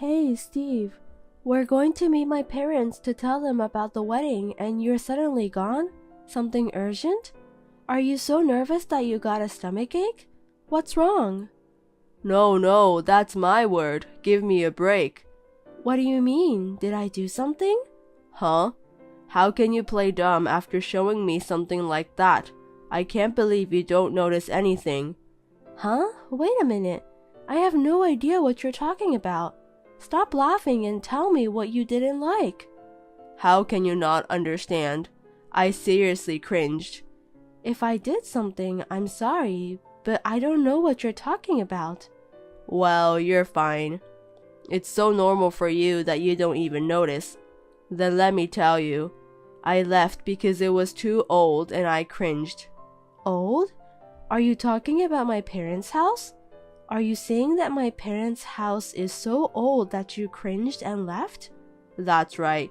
Hey, Steve. We're going to meet my parents to tell them about the wedding and you're suddenly gone? Something urgent? Are you so nervous that you got a stomachache? What's wrong? No, that's my word. Give me a break. What do you mean? Did I do something? Huh? How can you play dumb after showing me something like that? I can't believe you don't notice anything. Huh? Wait a minute. I have no idea what you're talking about. Stop laughing and tell me what you didn't like. How can you not understand? I seriously cringed. If I did something, I'm sorry, but I don't know what you're talking about. Well, you're fine. It's so normal for you that you don't even notice. Then let me tell you, I left because it was too old and I cringed. Old? Are you talking about my parents' house? Are you saying that my parents' house is so old that you cringed and left? That's right.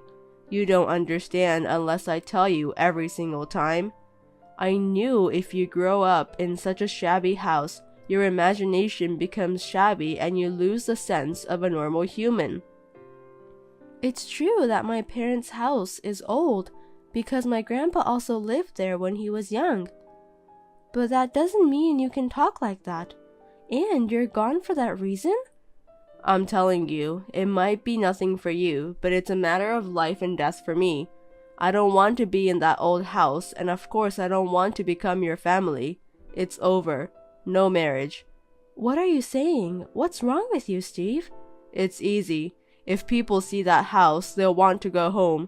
You don't understand unless I tell you every single time. I knew if you grow up in such a shabby house, your imagination becomes shabby and you lose the sense of a normal human. It's true that my parents' house is old because my grandpa also lived there when he was young. But that doesn't mean you can talk like that. And you're gone for that reason? I'm telling you, it might be nothing for you, but it's a matter of life and death for me. I don't want to be in that old house, and of course I don't want to become your family. It's over. No marriage. What are you saying? What's wrong with you, Steve? It's easy. If people see that house, they'll want to go home.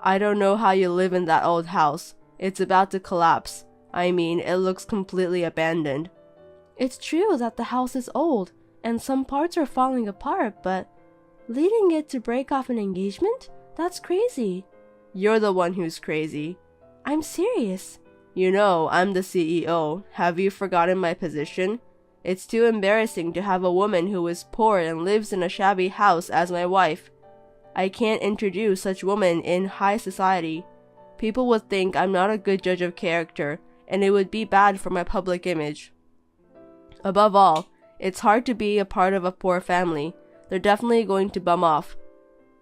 I don't know how you live in that old house. It's about to collapse. I mean, it looks completely abandoned. It's true that the house is old, and some parts are falling apart, but leading it to break off an engagement? That's crazy. You're the one who's crazy. I'm serious. You know, I'm the CEO. Have you forgotten my position? It's too embarrassing to have a woman who is poor and lives in a shabby house as my wife. I can't introduce such women in high society. People would think I'm not a good judge of character, and it would be bad for my public image. Above all, it's hard to be a part of a poor family. They're definitely going to bum off.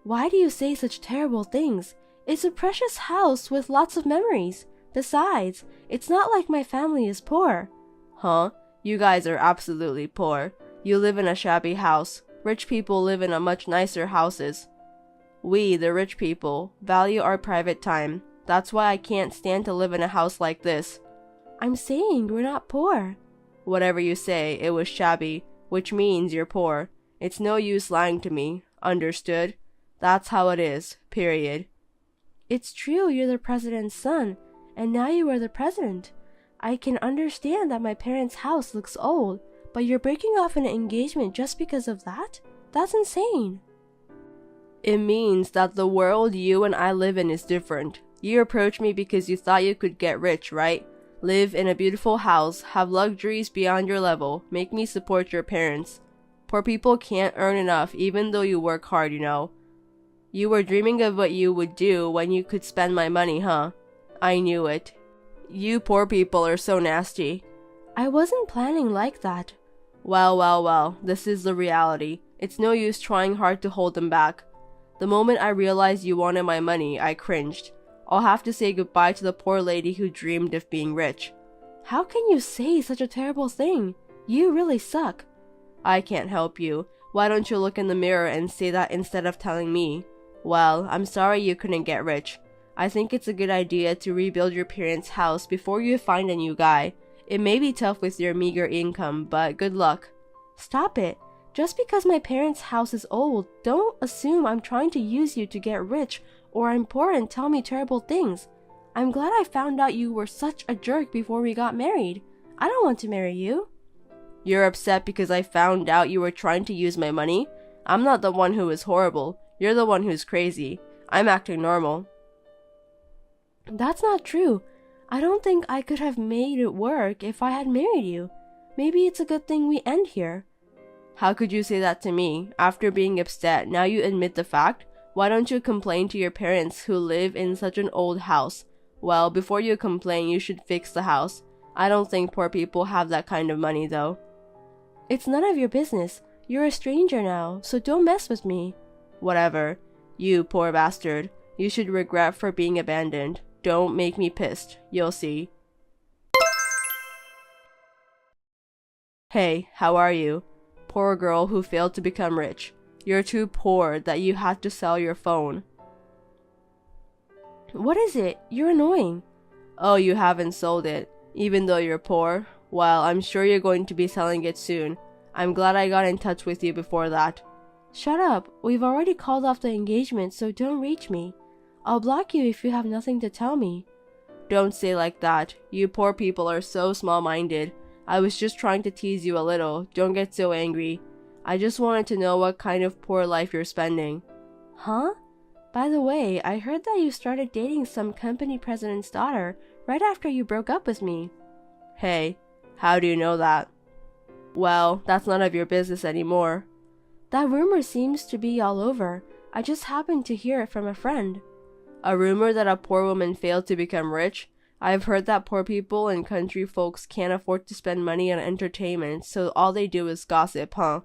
Why do you say such terrible things? It's a precious house with lots of memories. Besides, it's not like my family is poor. Huh? You guys are absolutely poor. You live in a shabby house. Rich people live in a much nicer houses. We, the rich people, value our private time. That's why I can't stand to live in a house like this. I'm saying we're not poor. Whatever you say, it was shabby, which means you're poor. It's no use lying to me. Understood? That's how it is. Period. It's true you're the president's son, and now you are the president. I can understand that my parents' house looks old, but you're breaking off an engagement just because of that? That's insane. It means that the world you and I live in is different. You approached me because you thought you could get rich, right? Live in a beautiful house, have luxuries beyond your level, make me support your parents. Poor people can't earn enough even though you work hard, you know. You were dreaming of what you would do when you could spend my money, huh? I knew it. You poor people are so nasty. I wasn't planning like that. Well, this is the reality. It's no use trying hard to hold them back. The moment I realized you wanted my money, I cringed. I'll have to say goodbye to the poor lady who dreamed of being rich. How can you say such a terrible thing? You really suck. I can't help you. Why don't you look in the mirror and say that instead of telling me? Well, I'm sorry you couldn't get rich. I think it's a good idea to rebuild your parents' house before you find a new guy. It may be tough with your meager income, but good luck. Stop it. Just because my parents' house is old, don't assume I'm trying to use you to get rich or I'm poor and tell me terrible things. I'm glad I found out you were such a jerk before we got married. I don't want to marry you. You're upset because I found out you were trying to use my money? I'm not the one who is horrible. You're the one who's crazy. I'm acting normal. That's not true. I don't think I could have made it work if I had married you. Maybe it's a good thing we end here. How could you say that to me? After being upset, now you admit the fact? Why don't you complain to your parents who live in such an old house? Well, before you complain, you should fix the house. I don't think poor people have that kind of money, though. It's none of your business. You're a stranger now, so don't mess with me. Whatever. You poor bastard. You should regret for being abandoned. Don't make me pissed. You'll see. Hey, how are you? Poor girl who failed to become rich. You're too poor that you had to sell your phone. What is it? You're annoying. Oh, you haven't sold it, even though you're poor? Well, I'm sure you're going to be selling it soon. I'm glad I got in touch with you before that. Shut up. We've already called off the engagement, so don't reach me. I'll block you if you have nothing to tell me. Don't say like that. You poor people are so small-minded. I was just trying to tease you a little. Don't get so angry. I just wanted to know what kind of poor life you're spending. Huh? By the way, I heard that you started dating some company president's daughter right after you broke up with me. Hey, how do you know that? Well, that's none of your business anymore. That rumor seems to be all over. I just happened to hear it from a friend. A rumor that a poor woman failed to become rich? I've heard that poor people and country folks can't afford to spend money on entertainment, so all they do is gossip, huh?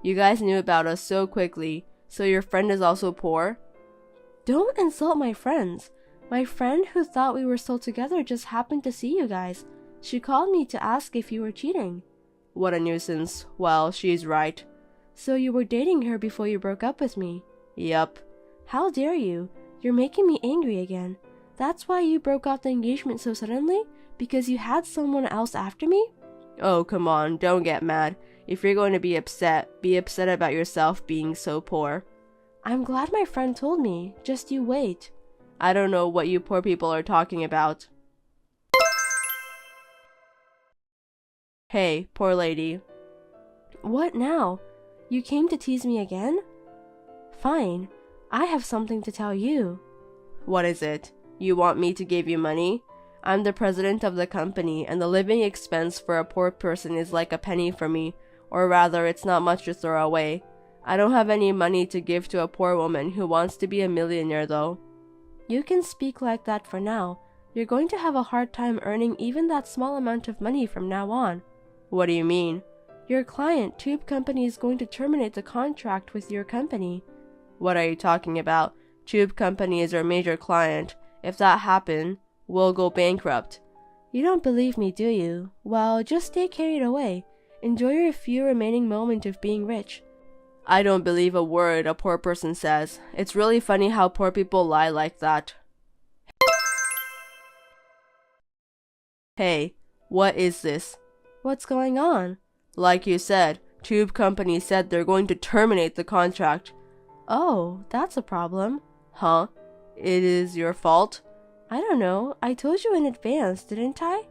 You guys knew about us so quickly, so your friend is also poor? Don't insult my friends. My friend who thought we were still together just happened to see you guys. She called me to ask if you were cheating. What a nuisance. Well, she's right. So you were dating her before you broke up with me? Yup. How dare you? You're making me angry again. That's why you broke off the engagement so suddenly? Because you had someone else after me? Oh, come on, don't get mad. If you're going to be upset about yourself being so poor. I'm glad my friend told me. Just you wait. I don't know what you poor people are talking about. Hey, poor lady. What now? You came to tease me again? Fine. I have something to tell you. What is it? You want me to give you money? I'm the president of the company, and the living expense for a poor person is like a penny for me, or rather, it's not much to throw away. I don't have any money to give to a poor woman who wants to be a millionaire, though. You can speak like that for now. You're going to have a hard time earning even that small amount of money from now on. What do you mean? Your client, Tube Company, is going to terminate the contract with your company. What are you talking about? Tube Company is our major client. If that happened, we'll go bankrupt. You don't believe me, do you? Well, just stay carried away. Enjoy your few remaining moments of being rich. I don't believe a word a poor person says. It's really funny how poor people lie like that. Hey, what is this? What's going on? Like you said, Tube Company said they're going to terminate the contract. Oh, that's a problem. Huh? It is your fault? I don't know. I told you in advance, didn't I?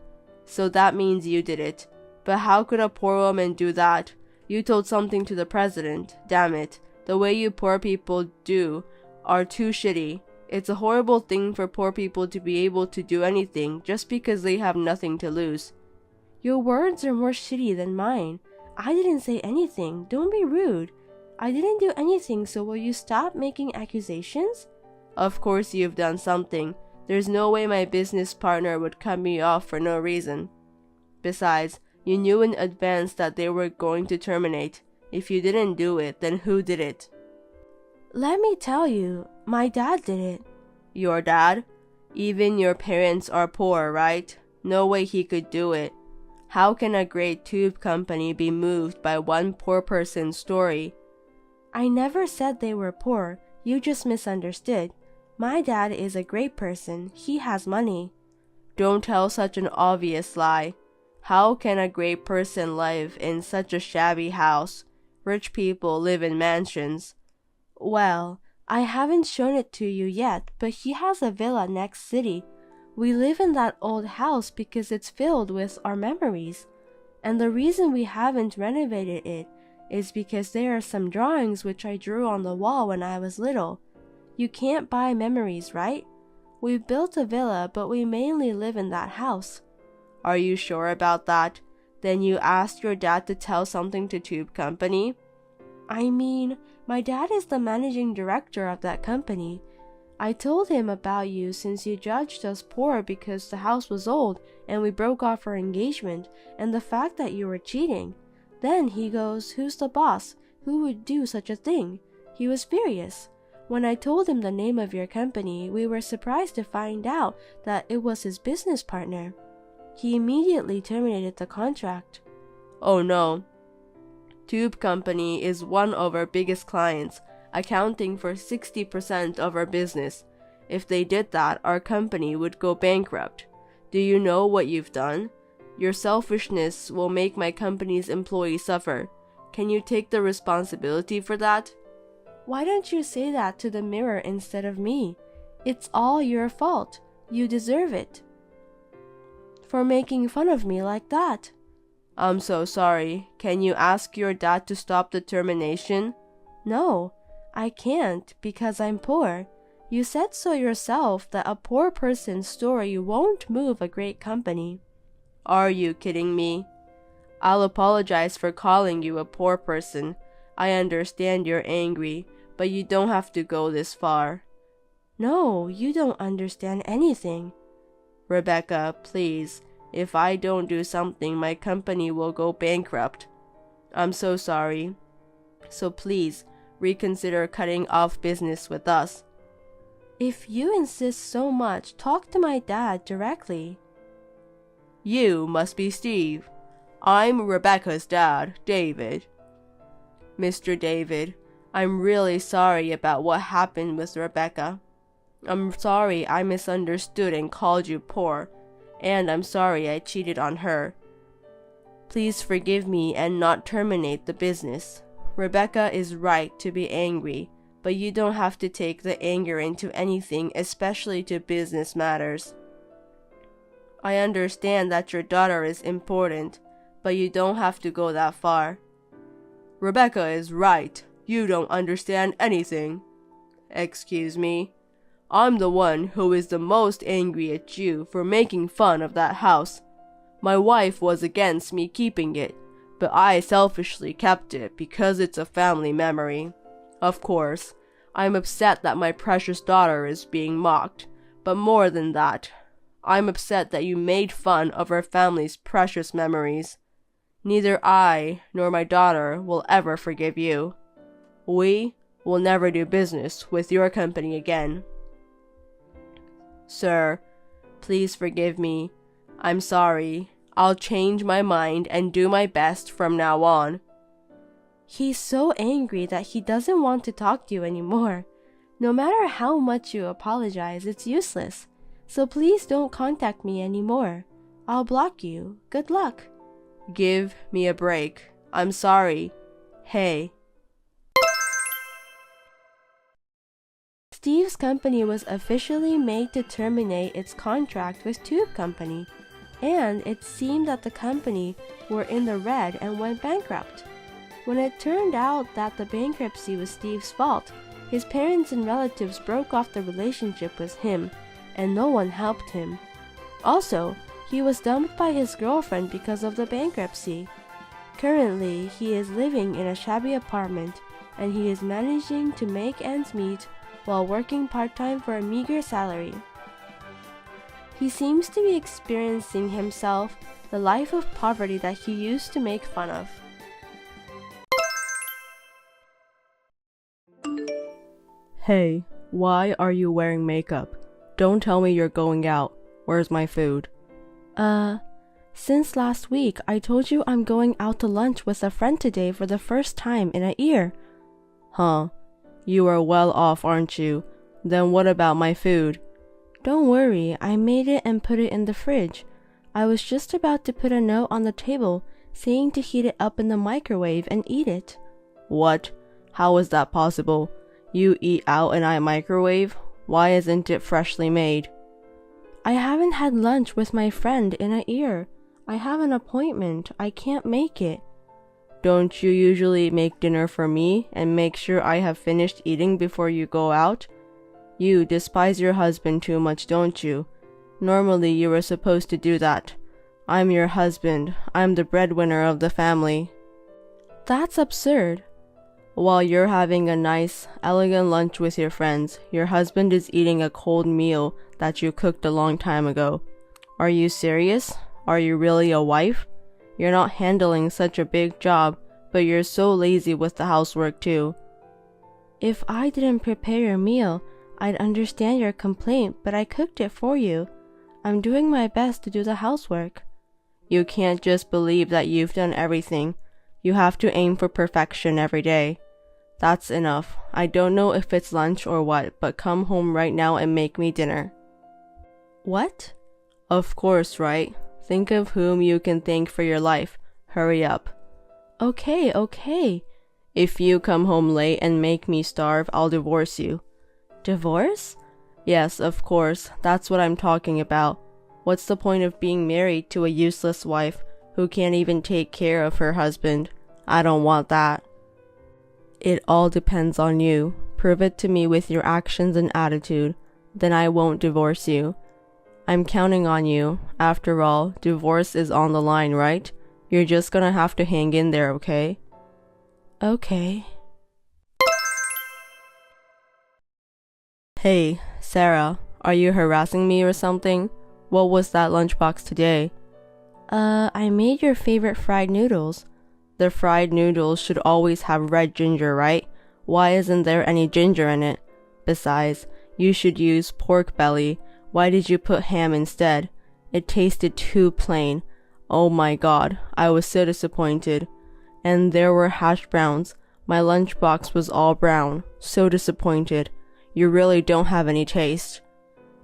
So that means you did it. But how could a poor woman do that? You told something to the president. Damn it. The way you poor people do are too shitty. It's a horrible thing for poor people to be able to do anything just because they have nothing to lose. Your words are more shitty than mine. I didn't say anything. Don't be rude. I didn't do anything, so will you stop making accusations? Of course you've done something. There's no way my business partner would cut me off for no reason. Besides, you knew in advance that they were going to terminate. If you didn't do it, then who did it? Let me tell you, my dad did it. Your dad? Even your parents are poor, right? No way he could do it. How can a great tube company be moved by one poor person's story? I never said they were poor. You just misunderstood. My dad is a great person. He has money. Don't tell such an obvious lie. How can a great person live in such a shabby house? Rich people live in mansions. Well, I haven't shown it to you yet, but he has a villa next city. We live in that old house because it's filled with our memories. And the reason we haven't renovated it is because there are some drawings which I drew on the wall when I was little. You can't buy memories, right? We built a villa, but we mainly live in that house. Are you sure about that? Then you asked your dad to tell something to Tube Company? I mean, my dad is the managing director of that company. I told him about you since you judged us poor because the house was old and we broke off our engagement and the fact that you were cheating. Then he goes, "Who's the boss? Who would do such a thing? He was furious. When I told him the name of your company, we were surprised to find out that it was his business partner. He immediately terminated the contract. Oh no. Tube Company is one of our biggest clients, accounting for 60% of our business. If they did that, our company would go bankrupt. Do you know what you've done? Your selfishness will make my company's employees suffer. Can you take the responsibility for that? Why don't you say that to the mirror instead of me? It's all your fault. You deserve it. For making fun of me like that. I'm so sorry. Can you ask your dad to stop the termination? No, I can't because I'm poor. You said so yourself that a poor person's story won't move a great company. Are you kidding me? I'll apologize for calling you a poor person. I understand you're angry, but you don't have to go this far. No, you don't understand anything. Rebecca, please. If I don't do something, my company will go bankrupt. I'm so sorry. So please, reconsider cutting off business with us. If you insist so much, talk to my dad directly. You must be Steve. I'm Rebecca's dad, David. Mr. David, I'm really sorry about what happened with Rebecca. I'm sorry I misunderstood and called you poor, and I'm sorry I cheated on her. Please forgive me and not terminate the business. Rebecca is right to be angry, but you don't have to take the anger into anything, especially to business matters. I understand that your daughter is important, but you don't have to go that far. Rebecca is right. You don't understand anything. Excuse me. I'm the one who is the most angry at you for making fun of that house. My wife was against me keeping it, but I selfishly kept it because it's a family memory. Of course, I'm upset that my precious daughter is being mocked, but more than that, I'm upset that you made fun of our family's precious memories. Neither I nor my daughter will ever forgive you. We will never do business with your company again. Sir, please forgive me. I'm sorry. I'll change my mind and do my best from now on. He's so angry that he doesn't want to talk to you anymore. No matter how much you apologize, it's useless. So please don't contact me anymore. I'll block you. Good luck. Give me a break. I'm sorry. Hey. Steve's company was officially made to terminate its contract with Tube Company, and it seemed that the company were in the red and went bankrupt. When it turned out that the bankruptcy was Steve's fault, his parents and relatives broke off the relationship with him, and no one helped him. Also, he was dumped by his girlfriend because of the bankruptcy. Currently, he is living in a shabby apartment, and he is managing to make ends meet while working part-time for a meager salary. He seems to be experiencing himself the life of poverty that he used to make fun of. Hey, why are you wearing makeup? Don't tell me you're going out. Where's my food? Since last week, I told you I'm going out to lunch with a friend today for the first time in a year. Huh. You are well off, aren't you? Then what about my food? Don't worry, I made it and put it in the fridge. I was just about to put a note on the table saying to heat it up in the microwave and eat it. What? How is that possible? You eat out and I microwave? Why isn't it freshly made? I haven't had lunch with my friend in a year. I have an appointment. I can't make it. Don't you usually make dinner for me and make sure I have finished eating before you go out? You despise your husband too much, don't you? Normally you were supposed to do that. I'm your husband. I'm the breadwinner of the family. That's absurd. While you're having a nice, elegant lunch with your friends, your husband is eating a cold meal that you cooked a long time ago. Are you serious? Are you really a wife? You're not handling such a big job, but you're so lazy with the housework too. If I didn't prepare your meal, I'd understand your complaint, but I cooked it for you. I'm doing my best to do the housework. You can't just believe that you've done everything. You have to aim for perfection every day. That's enough. I don't know if it's lunch or what, but come home right now and make me dinner. What? Of course, right? Think of whom you can thank for your life. Hurry up. Okay. If you come home late and make me starve, I'll divorce you. Divorce? Yes, of course. That's what I'm talking about. What's the point of being married to a useless wife who can't even take care of her husband? I don't want that. It all depends on you. Prove it to me with your actions and attitude. Then I won't divorce you. I'm counting on you. After all, divorce is on the line, right? You're just gonna have to hang in there, okay? Okay. Hey, Sarah, are you harassing me or something? What was that lunchbox today? I made your favorite fried noodles. The fried noodles should always have red ginger, right? Why isn't there any ginger in it? Besides, you should use pork belly. Why did you put ham instead? It tasted too plain. Oh my god, I was so disappointed. And there were hash browns. My lunchbox was all brown. So disappointed. You really don't have any taste.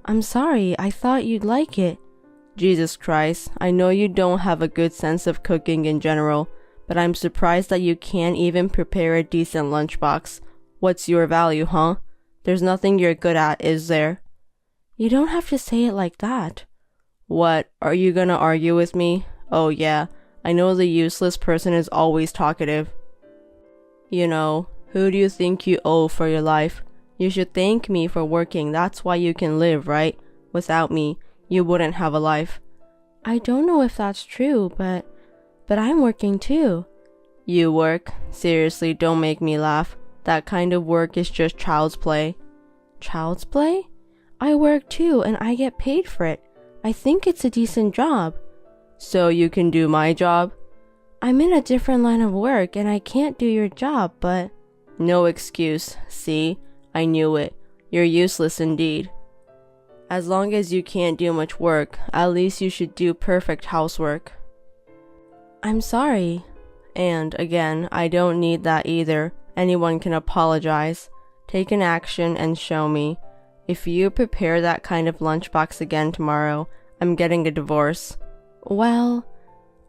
I'm sorry, I thought you'd like it. Jesus Christ, I know you don't have a good sense of cooking in general, but I'm surprised that you can't even prepare a decent lunchbox. What's your value, huh? There's nothing you're good at, is there? You don't have to say it like that. What, are you gonna argue with me? Oh yeah, I know the useless person is always talkative. You know, who do you think you owe for your life? You should thank me for working, that's why you can live, right? Without me, you wouldn't have a life. I don't know if that's true, but I'm working too. You work? Seriously, don't make me laugh. That kind of work is just child's play. Child's play? I work too, and I get paid for it. I think it's a decent job. So you can do my job? I'm in a different line of work, and I can't do your job, but... No excuse, see? I knew it. You're useless indeed. As long as you can't do much work, at least you should do perfect housework. I'm sorry. And again, I don't need that either. Anyone can apologize. Take an action and show me. If you prepare that kind of lunchbox again tomorrow, I'm getting a divorce. Well,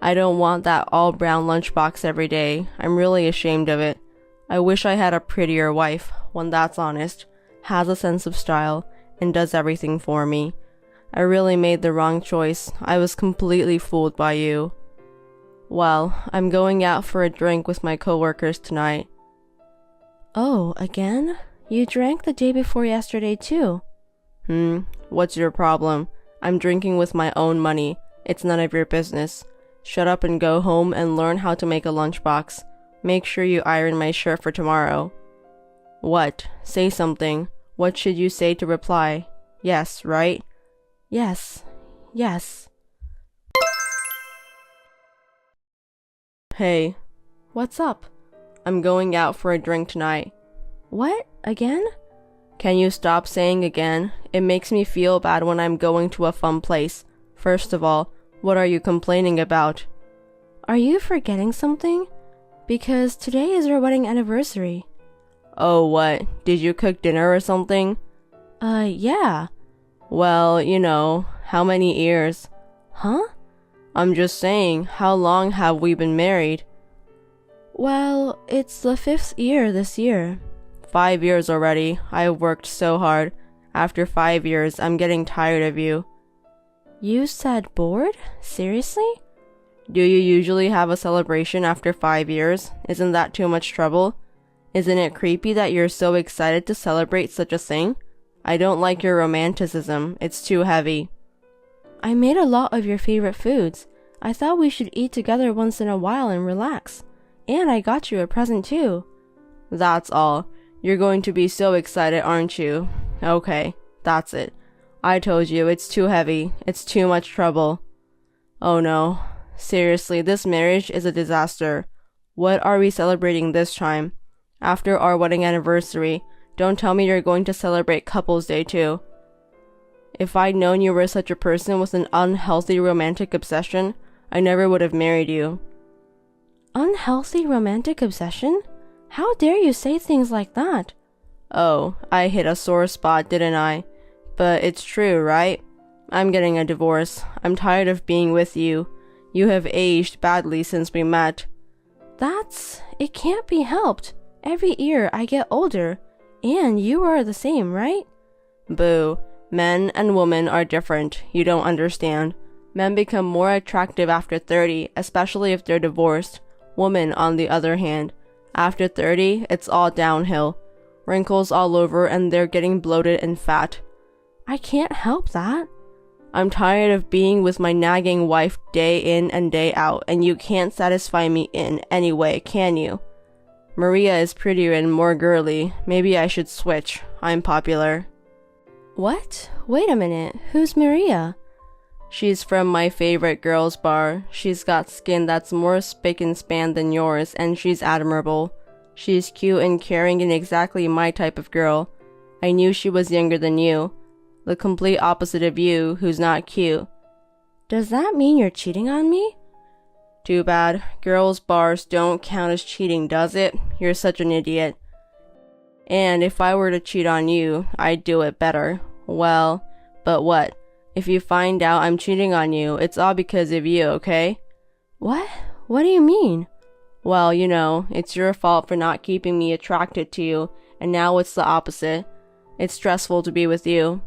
I don't want that all brown lunchbox every day. I'm really ashamed of it. I wish I had a prettier wife, one that's honest, has a sense of style, and does everything for me. I really made the wrong choice. I was completely fooled by you. Well, I'm going out for a drink with my coworkers tonight. Oh, again? You drank the day before yesterday too. What's your problem? I'm drinking with my own money. It's none of your business. Shut up and go home and learn how to make a lunchbox. Make sure you iron my shirt for tomorrow. What? Say something. What should you say to reply? Yes, right? Yes. Hey. What's up? I'm going out for a drink tonight. What? Again? Can you stop saying again? It makes me feel bad when I'm going to a fun place. First of all, what are you complaining about? Are you forgetting something? Because today is our wedding anniversary. Oh, what? Did you cook dinner or something? Yeah. Well, you know, how many years? Huh? I'm just saying, how long have we been married? Well, it's the 5th year this year. 5 years already. I've worked so hard. After 5 years, I'm getting tired of you. You said bored? Seriously? Do you usually have a celebration after 5 years? Isn't that too much trouble? Isn't it creepy that you're so excited to celebrate such a thing? I don't like your romanticism. It's too heavy. I made a lot of your favorite foods. I thought we should eat together once in a while and relax. And I got you a present too. That's all. You're going to be so excited, aren't you? Okay, that's it. I told you, it's too heavy. It's too much trouble. Oh no. Seriously, this marriage is a disaster. What are we celebrating this time? After our wedding anniversary, don't tell me you're going to celebrate Couples Day too. If I'd known you were such a person with an unhealthy romantic obsession, I never would have married you. Unhealthy romantic obsession? How dare you say things like that? Oh, I hit a sore spot, didn't I? But it's true, right? I'm getting a divorce. I'm tired of being with you. You have aged badly since we met. It can't be helped. Every year I get older. And you are the same, right? Boo. Men and women are different. You don't understand. Men become more attractive after 30, especially if they're divorced. Women, on the other hand, after 30, it's all downhill. Wrinkles all over and they're getting bloated and fat. I can't help that. I'm tired of being with my nagging wife day in and day out, and you can't satisfy me in any way, can you? Maria is prettier and more girly. Maybe I should switch. I'm popular. What? Wait a minute. Who's Maria? She's from my favorite girls' bar. She's got skin that's more spick and span than yours, and she's admirable. She's cute and caring and exactly my type of girl. I knew she was younger than you. The complete opposite of you, who's not cute. Does that mean you're cheating on me? Too bad. Girls' bars don't count as cheating, does it? You're such an idiot. And if I were to cheat on you, I'd do it better. Well, but what? If you find out I'm cheating on you, it's all because of you, okay? What? What do you mean? Well, you know, it's your fault for not keeping me attracted to you, and now it's the opposite. It's stressful to be with you.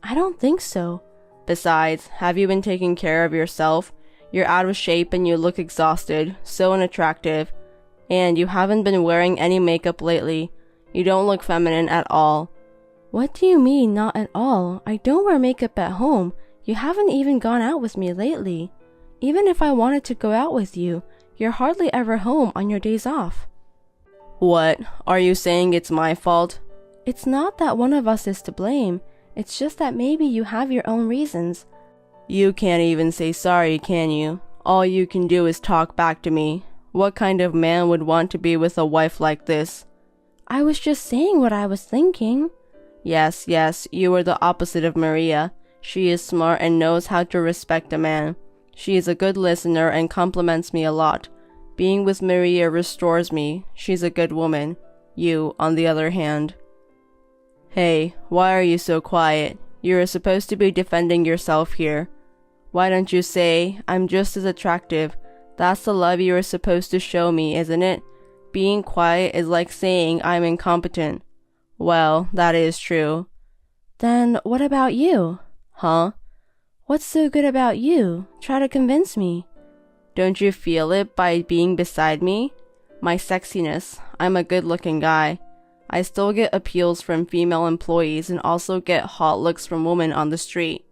I don't think so. Besides, have you been taking care of yourself? You're out of shape and you look exhausted, so unattractive. And you haven't been wearing any makeup lately. You don't look feminine at all. What do you mean, not at all? I don't wear makeup at home. You haven't even gone out with me lately. Even if I wanted to go out with you, you're hardly ever home on your days off. What? Are you saying it's my fault? It's not that one of us is to blame. It's just that maybe you have your own reasons. You can't even say sorry, can you? All you can do is talk back to me. What kind of man would want to be with a wife like this? I was just saying what I was thinking. Yes, you are the opposite of Maria. She is smart and knows how to respect a man. She is a good listener and compliments me a lot. Being with Maria restores me. She's a good woman. You, on the other hand. Hey, why are you so quiet? You're supposed to be defending yourself here. Why don't you say, I'm just as attractive? That's the love you are supposed to show me, isn't it? Being quiet is like saying I'm incompetent. Well, that is true. Then what about you? Huh? What's so good about you? Try to convince me. Don't you feel it by being beside me? My sexiness. I'm a good-looking guy. I still get appeals from female employees and also get hot looks from women on the street.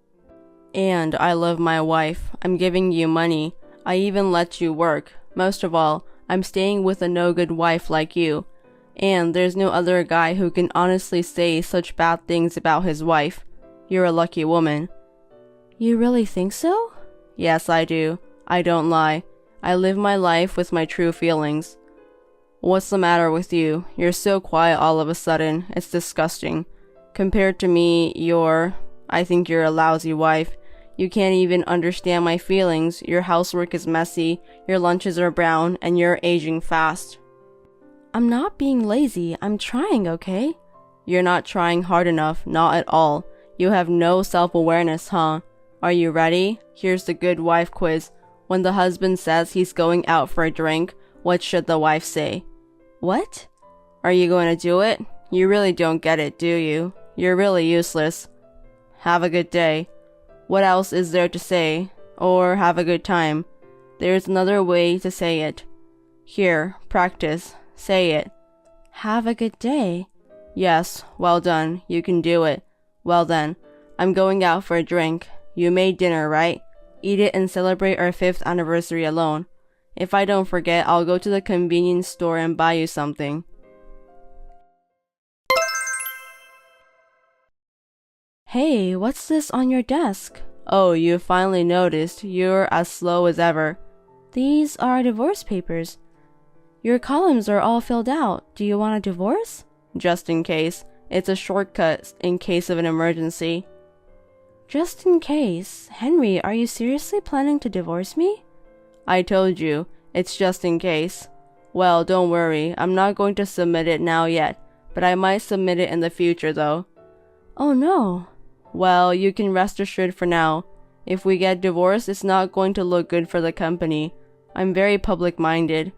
And I love my wife. I'm giving you money. I even let you work. Most of all, I'm staying with a no-good wife like you. And there's no other guy who can honestly say such bad things about his wife. You're a lucky woman. You really think so? Yes, I do. I don't lie. I live my life with my true feelings. What's the matter with you? You're so quiet all of a sudden. It's disgusting. Compared to me, I think you're a lousy wife. You can't even understand my feelings. Your housework is messy, your lunches are brown, and you're aging fast. I'm not being lazy. I'm trying, okay? You're not trying hard enough, not at all. You have no self-awareness, huh? Are you ready? Here's the good wife quiz. When the husband says he's going out for a drink, what should the wife say? What? Are you going to do it? You really don't get it, do you? You're really useless. Have a good day. What else is there to say? Or have a good time. There's another way to say it. Here, practice. Say it. Have a good day. Yes, well done. You can do it. Well then, I'm going out for a drink. You made dinner, right? Eat it and celebrate our 5th anniversary alone. If I don't forget, I'll go to the convenience store and buy you something. Hey, what's this on your desk? Oh, you finally noticed. You're as slow as ever. These are divorce papers. Your columns are all filled out. Do you want a divorce? Just in case. It's a shortcut in case of an emergency. Just in case. Henry, are you seriously planning to divorce me? I told you, it's just in case. Well, don't worry, I'm not going to submit it now yet, but I might submit it in the future though. Oh no. Well, you can rest assured for now. If we get divorced, it's not going to look good for the company. I'm very public-minded.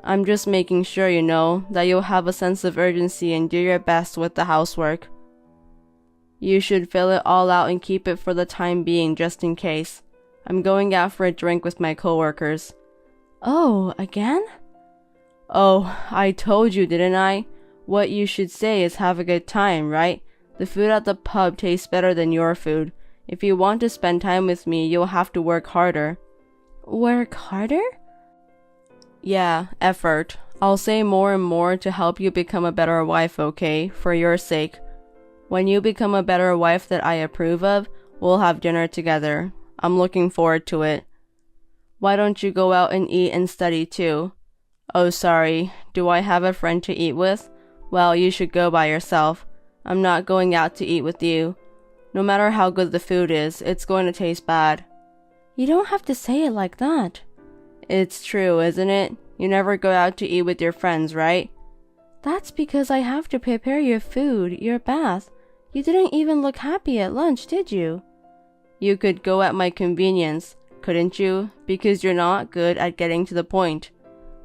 I'm just making sure, you know, that you'll have a sense of urgency and do your best with the housework. You should fill it all out and keep it for the time being just in case. I'm going out for a drink with my coworkers. Oh, again? Oh, I told you, didn't I? What you should say is have a good time, right? The food at the pub tastes better than your food. If you want to spend time with me, you'll have to work harder. Work harder? Yeah, effort. I'll say more and more to help you become a better wife, okay? For your sake. When you become a better wife that I approve of, we'll have dinner together. I'm looking forward to it. Why don't you go out and eat and study too? Oh, sorry. Do I have a friend to eat with? Well, you should go by yourself. I'm not going out to eat with you. No matter how good the food is, it's going to taste bad. You don't have to say it like that. It's true, isn't it? You never go out to eat with your friends, right? That's because I have to prepare your food, your bath. You didn't even look happy at lunch, did you? You could go at my convenience, couldn't you? Because you're not good at getting to the point.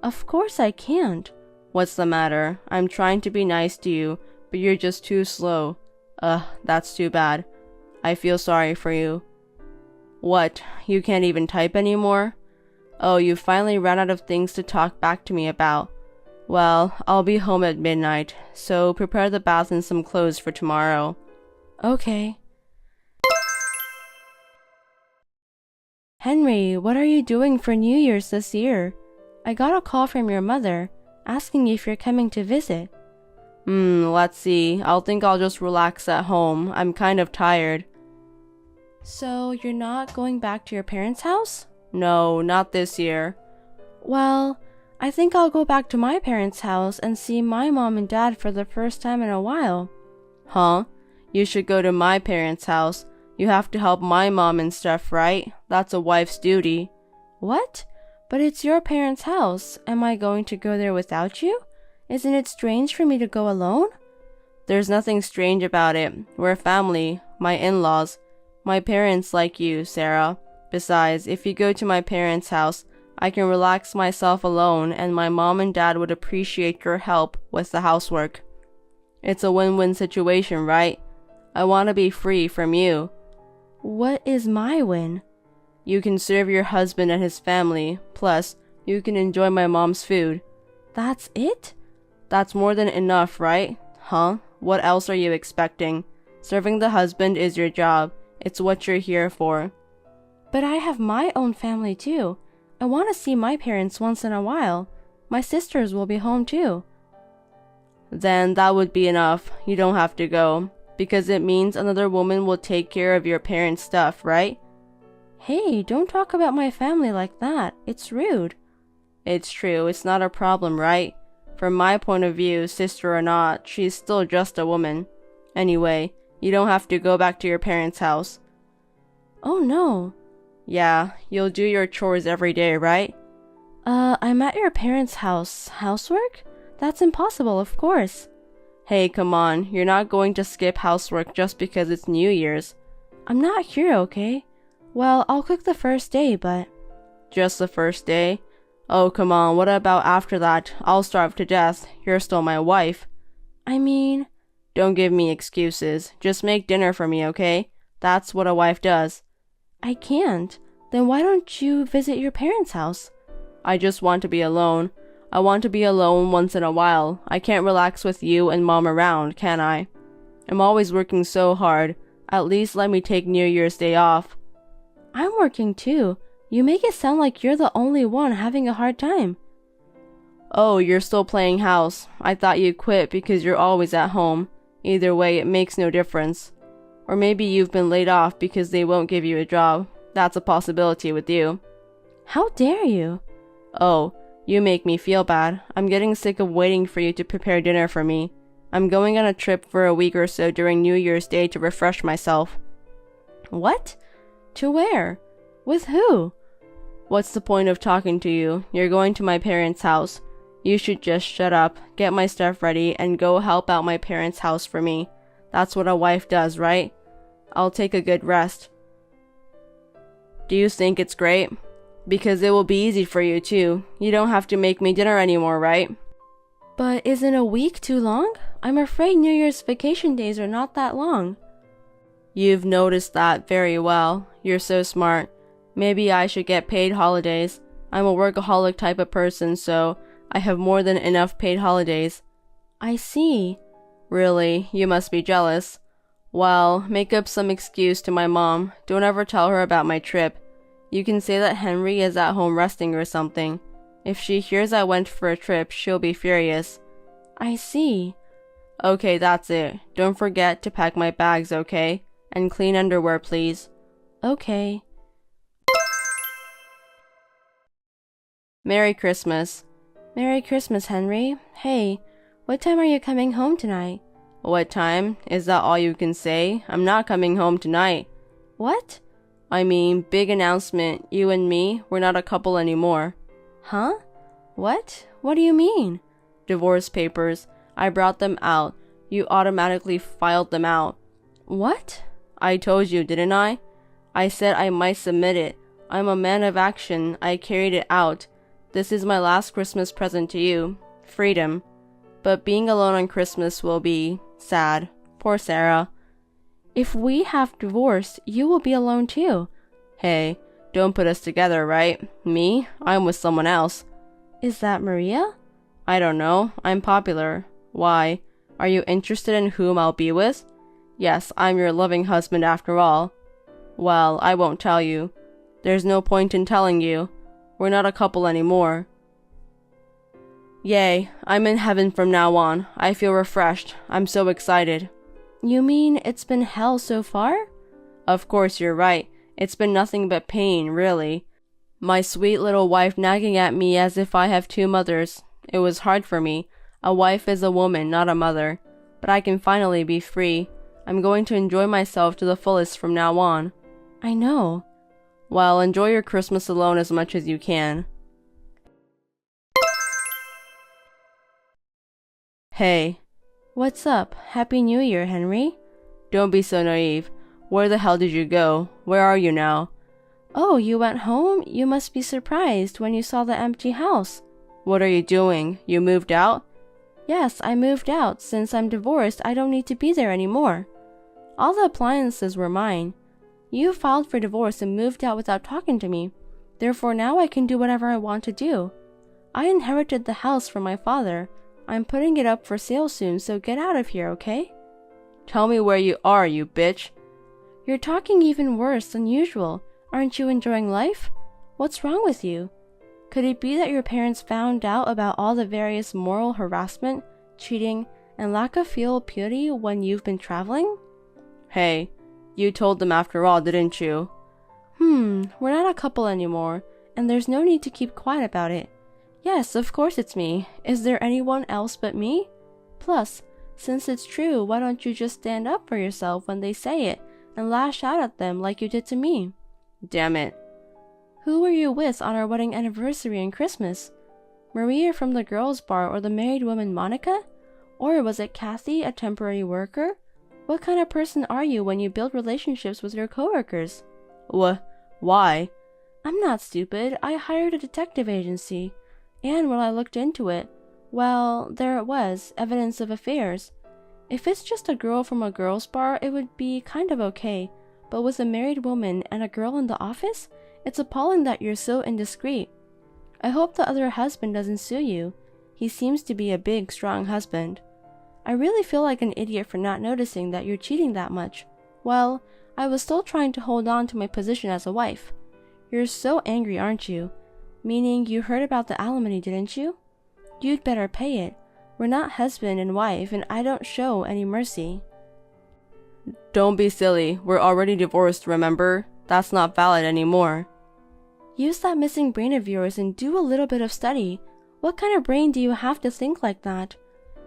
Of course I can't. What's the matter? I'm trying to be nice to you, but you're just too slow. That's too bad. I feel sorry for you. What? You can't even type anymore? Oh, you finally ran out of things to talk back to me about. Well, I'll be home at midnight, so prepare the bath and some clothes for tomorrow. Okay. Henry, what are you doing for New Year's this year? I got a call from your mother, asking if you're coming to visit. Let's see. I'll just relax at home. I'm kind of tired. So, you're not going back to your parents' house? No, not this year. Well, I think I'll go back to my parents' house and see my mom and dad for the first time in a while. Huh? You should go to my parents' house. You have to help my mom and stuff, right? That's a wife's duty. What? But it's your parents' house. Am I going to go there without you? Isn't it strange for me to go alone? There's nothing strange about it. We're family, my in-laws. My parents like you, Sarah. Besides, if you go to my parents' house, I can relax myself alone and my mom and dad would appreciate your help with the housework. It's a win-win situation, right? I want to be free from you. What is my win? You can serve your husband and his family, plus you can enjoy my mom's food. That's it? That's more than enough, right? Huh? What else are you expecting? Serving the husband is your job. It's what you're here for. But I have my own family too. I want to see my parents once in a while. My sisters will be home too. Then that would be enough. You don't have to go. Because it means another woman will take care of your parents' stuff, right? Hey, don't talk about my family like that. It's rude. It's true. It's not a problem, right? From my point of view, sister or not, she's still just a woman. Anyway, you don't have to go back to your parents' house. Oh no. Yeah, you'll do your chores every day, right? I'm at your parents' house. Housework? That's impossible, of course. Hey, come on. You're not going to skip housework just because it's New Year's. I'm not here, okay? Well, I'll cook the first day, but... Just the first day? Oh, come on. What about after that? I'll starve to death. You're still my wife. I mean... Don't give me excuses. Just make dinner for me, okay? That's what a wife does. I can't. Then why don't you visit your parents' house? I just want to be alone. I want to be alone once in a while. I can't relax with you and Mom around, can I? I'm always working so hard. At least let me take New Year's Day off. I'm working too. You make it sound like you're the only one having a hard time. Oh, you're still playing house. I thought you quit because you're always at home. Either way, it makes no difference. Or maybe you've been laid off because they won't give you a job. That's a possibility with you. How dare you? Oh, You make me feel bad. I'm getting sick of waiting for you to prepare dinner for me. I'm going on a trip for a week or so during New Year's Day to refresh myself. What? To where? With who? What's the point of talking to you? You're going to my parents' house. You should just shut up, get my stuff ready, and go help out my parents' house for me. That's what a wife does, right? I'll take a good rest. Do you think it's great? Because it will be easy for you too. You don't have to make me dinner anymore, right? But isn't a week too long? I'm afraid New Year's vacation days are not that long. You've noticed that very well. You're so smart. Maybe I should get paid holidays. I'm a workaholic type of person, so I have more than enough paid holidays. I see. Really? You must be jealous. Well, make up some excuse to my mom. Don't ever tell her about my trip. You can say that Henry is at home resting or something. If she hears I went for a trip, she'll be furious. I see. Okay, that's it. Don't forget to pack my bags, okay? And clean underwear, please. Okay. Merry Christmas. Merry Christmas, Henry. Hey, what time are you coming home tonight? What time? Is that all you can say? I'm not coming home tonight. What? I mean, big announcement. You and me, we're not a couple anymore. Huh? What? What do you mean? Divorce papers. I brought them out. You automatically filed them out. What? I told you, didn't I? I said I might submit it. I'm a man of action. I carried it out. This is my last Christmas present to you. Freedom. But being alone on Christmas will be sad. Poor Sarah. If we have divorced, you will be alone too. Hey, don't put us together, right? Me? I'm with someone else. Is that Maria? I don't know. I'm popular. Why? Are you interested in whom I'll be with? Yes, I'm your loving husband after all. Well, I won't tell you. There's no point in telling you. We're not a couple anymore. Yay, I'm in heaven from now on. I feel refreshed. I'm so excited. You mean it's been hell so far? Of course you're right. It's been nothing but pain, really. My sweet little wife nagging at me as if I have two mothers. It was hard for me. A wife is a woman, not a mother. But I can finally be free. I'm going to enjoy myself to the fullest from now on. I know. Well, enjoy your Christmas alone as much as you can. Hey. What's up? Happy New Year, Henry. Don't be so naive. Where the hell did you go? Where are you now? Oh, you went home? You must be surprised when you saw the empty house. What are you doing? You moved out? Yes, I moved out. Since I'm divorced, I don't need to be there anymore. All the appliances were mine. You filed for divorce and moved out without talking to me. Therefore, now I can do whatever I want to do. I inherited the house from my father. I'm putting it up for sale soon, so get out of here, okay? Tell me where you are, you bitch. You're talking even worse than usual. Aren't you enjoying life? What's wrong with you? Could it be that your parents found out about all the various moral harassment, cheating, and lack of filial piety when you've been traveling? Hey, you told them after all, didn't you? We're not a couple anymore, and there's no need to keep quiet about it. Yes, of course it's me. Is there anyone else but me? Plus, since it's true, why don't you just stand up for yourself when they say it and lash out at them like you did to me? Damn it. Who were you with on our wedding anniversary and Christmas? Maria from the girls' bar or the married woman Monica? Or was it Kathy, a temporary worker? What kind of person are you when you build relationships with your coworkers? Why? I'm not stupid. I hired a detective agency. And when I looked into it, well, there it was, evidence of affairs. If it's just a girl from a girls' bar, it would be kind of okay. But with a married woman and a girl in the office, it's appalling that you're so indiscreet. I hope the other husband doesn't sue you. He seems to be a big, strong husband. I really feel like an idiot for not noticing that you're cheating that much. Well, I was still trying to hold on to my position as a wife. You're so angry, aren't you? Meaning you heard about the alimony, didn't you? You'd better pay it. We're not husband and wife, and I don't show any mercy. Don't be silly. We're already divorced, remember? That's not valid anymore. Use that missing brain of yours and do a little bit of study. What kind of brain do you have to think like that?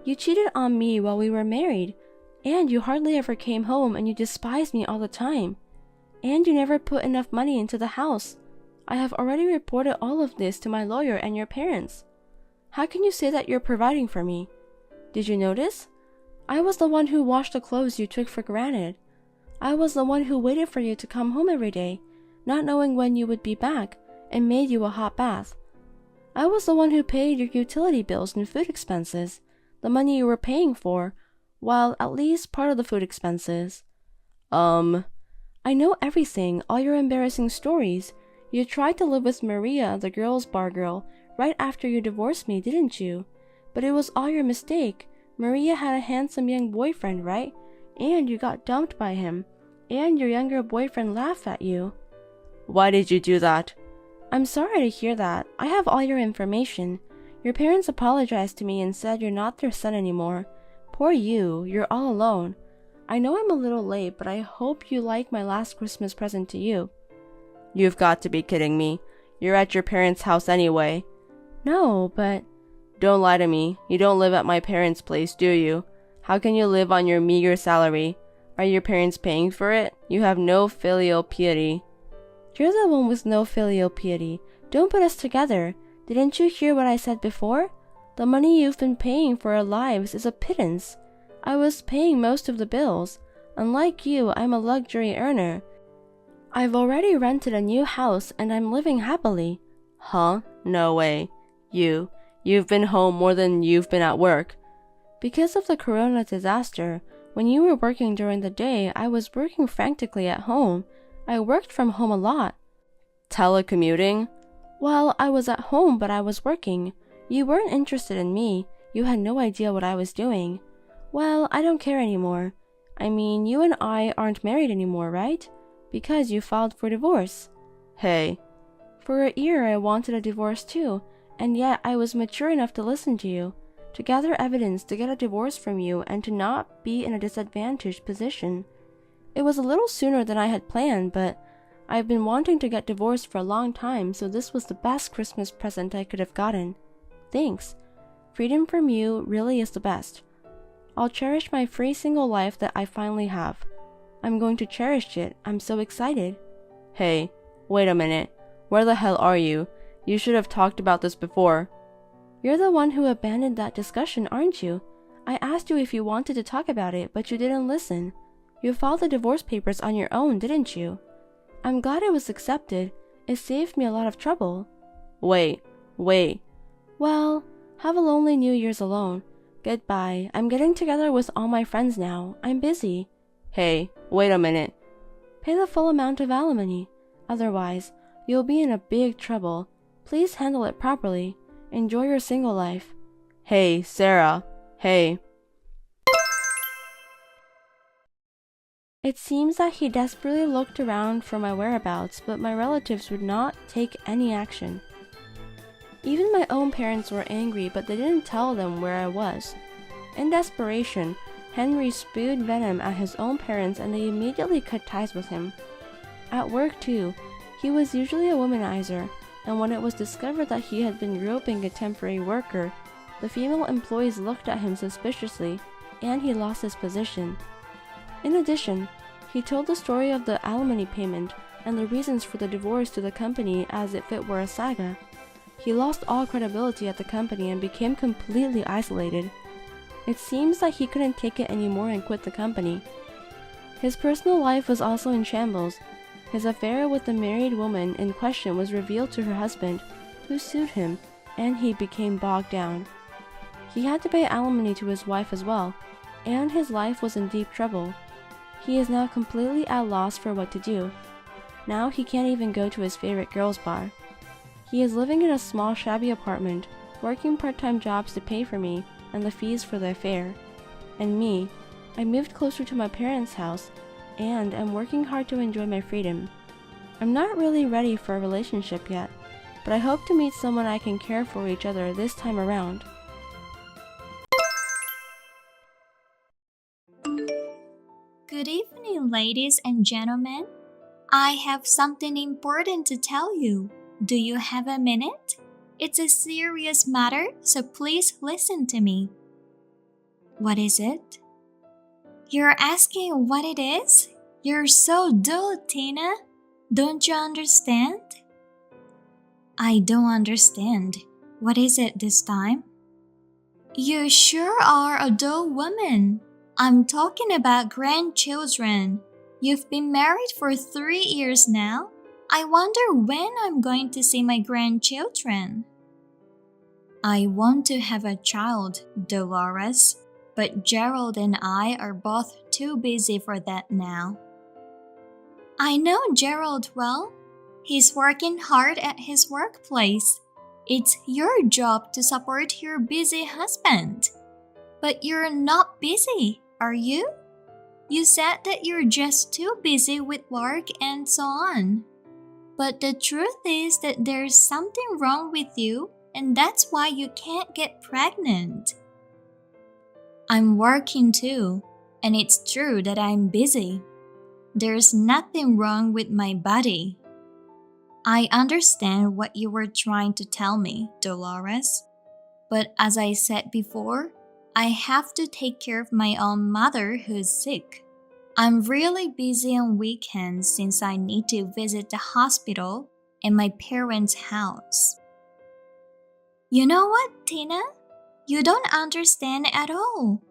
You cheated on me while we were married, and you hardly ever came home, and you despised me all the time. And you never put enough money into the house. I have already reported all of this to my lawyer and your parents. How can you say that you're providing for me? Did you notice? I was the one who washed the clothes you took for granted. I was the one who waited for you to come home every day, not knowing when you would be back, and made you a hot bath. I was the one who paid your utility bills and food expenses, the money you were paying for, well, at least part of the food expenses. I know everything, all your embarrassing stories. You tried to live with Maria, the girls' bar girl, right after you divorced me, didn't you? But it was all your mistake. Maria had a handsome young boyfriend, right? And you got dumped by him. And your younger boyfriend laughed at you. Why did you do that? I'm sorry to hear that. I have all your information. Your parents apologized to me and said you're not their son anymore. Poor you, you're all alone. I know I'm a little late, but I hope you like my last Christmas present to you. You've got to be kidding me. You're at your parents' house anyway. No, but... Don't lie to me. You don't live at my parents' place, do you? How can you live on your meager salary? Are your parents paying for it? You have no filial piety. You're the one with no filial piety. Don't put us together. Didn't you hear what I said before? The money you've been paying for our lives is a pittance. I was paying most of the bills. Unlike you, I'm a luxury earner. I've already rented a new house and I'm living happily. Huh? No way. You've been home more than you've been at work. Because of the corona disaster, when you were working during the day, I was working frantically at home. I worked from home a lot. Telecommuting? Well, I was at home, but I was working. You weren't interested in me. You had no idea what I was doing. Well, I don't care anymore. I mean, you and I aren't married anymore, right? Because you filed for divorce. Hey. For a year, I wanted a divorce too, and yet I was mature enough to listen to you, to gather evidence to get a divorce from you, and to not be in a disadvantaged position. It was a little sooner than I had planned, but I've been wanting to get divorced for a long time, so this was the best Christmas present I could have gotten. Thanks. Freedom from you really is the best. I'll cherish my free single life that I finally have. I'm going to cherish it. I'm so excited. Hey, wait a minute. Where the hell are you? You should have talked about this before. You're the one who abandoned that discussion, aren't you? I asked you if you wanted to talk about it, but you didn't listen. You filed the divorce papers on your own, didn't you? I'm glad it was accepted. It saved me a lot of trouble. Wait. Well, have a lonely New Year's alone. Goodbye. I'm getting together with all my friends now. I'm busy. Hey, wait a minute. Pay the full amount of alimony. Otherwise, you'll be in a big trouble. Please handle it properly. Enjoy your single life. Hey, Sarah. Hey. It seems that he desperately looked around for my whereabouts, but my relatives would not take any action. Even my own parents were angry, but they didn't tell them where I was. In desperation, Henry spewed venom at his own parents and they immediately cut ties with him. At work too, he was usually a womanizer, and when it was discovered that he had been groping a temporary worker, the female employees looked at him suspiciously, and he lost his position. In addition, he told the story of the alimony payment and the reasons for the divorce to the company as if it were a saga. He lost all credibility at the company and became completely isolated. It seems that he couldn't take it anymore and quit the company. His personal life was also in shambles. His affair with the married woman in question was revealed to her husband, who sued him, and he became bogged down. He had to pay alimony to his wife as well, and his life was in deep trouble. He is now completely at a loss for what to do. Now he can't even go to his favorite girls' bar. He is living in a small shabby apartment, working part-time jobs to pay for me and the fees for the affair. And me, I moved closer to my parents' house, and am working hard to enjoy my freedom. I'm not really ready for a relationship yet, but I hope to meet someone I can care for each other this time around. Good evening, ladies and gentlemen. I have something important to tell you. Do you have a minute? It's a serious matter, so please listen to me. What is it? You're asking what it is? You're so dull, Tina. Don't you understand? I don't understand. What is it this time? You sure are a dull woman. I'm talking about grandchildren. You've been married for 3 years now. I wonder when I'm going to see my grandchildren. I want to have a child, Dolores, but Gerald and I are both too busy for that now. I know Gerald well. He's working hard at his workplace. It's your job to support your busy husband. But you're not busy, are you? You said that you're just too busy with work and so on. But the truth is that there's something wrong with you, and that's why you can't get pregnant. I'm working too, and it's true that I'm busy. There's nothing wrong with my body. I understand what you were trying to tell me, Dolores. But as I said before, I have to take care of my own mother who's sick. I'm really busy on weekends since I need to visit the hospital and my parents' house. You know what, Tina? You don't understand at all.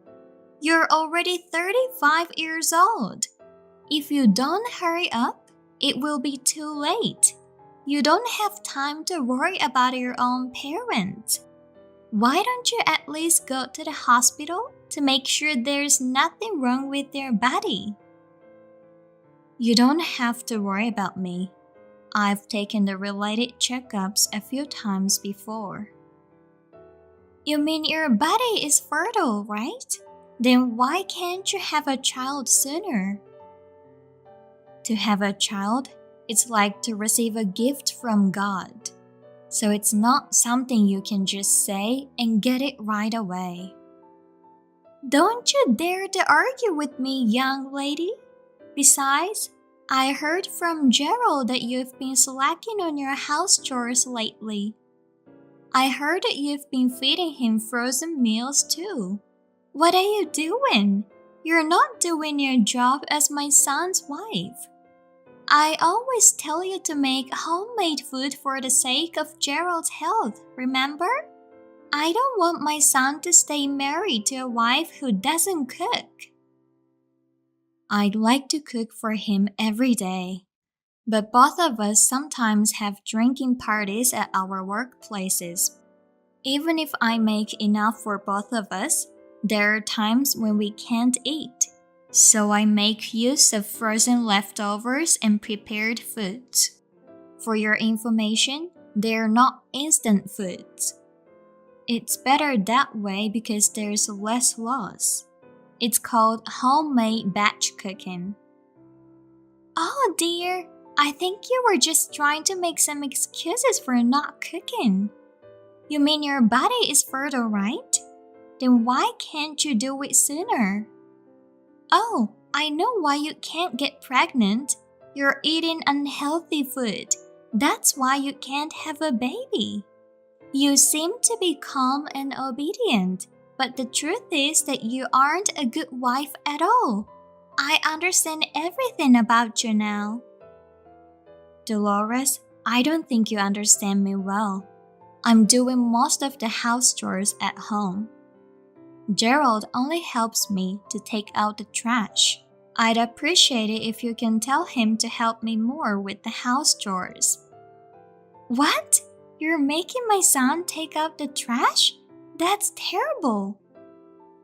You're already 35 years old. If you don't hurry up, it will be too late. You don't have time to worry about your own parents. Why don't you at least go to the hospital to make sure there's nothing wrong with their body? You don't have to worry about me. I've taken the related checkups a few times before. You mean your body is fertile, right? Then why can't you have a child sooner? To have a child, it's like to receive a gift from God. So it's not something you can just say and get it right away. Don't you dare to argue with me, young lady. Besides, I heard from Gerald that you've been slacking on your house chores lately. I heard that you've been feeding him frozen meals too. What are you doing? You're not doing your job as my son's wife. I always tell you to make homemade food for the sake of Gerald's health, remember? I don't want my son to stay married to a wife who doesn't cook. I'd like to cook for him every day, but both of us sometimes have drinking parties at our workplaces. Even if I make enough for both of us, there are times when we can't eat. So I make use of frozen leftovers and prepared foods. For your information, they're not instant foods. It's better that way because there's less loss. It's called homemade batch cooking. Oh dear, I think you were just trying to make some excuses for not cooking. You mean your body is fertile, right? Then why can't you do it sooner? Oh, I know why you can't get pregnant. You're eating unhealthy food. That's why you can't have a baby. You seem to be calm and obedient, but the truth is that you aren't a good wife at all. I understand everything about you now. Dolores, I don't think you understand me well. I'm doing most of the house chores at home. Gerald only helps me to take out the trash. I'd appreciate it if you can tell him to help me more with the house chores. What? You're making my son take out the trash? That's terrible.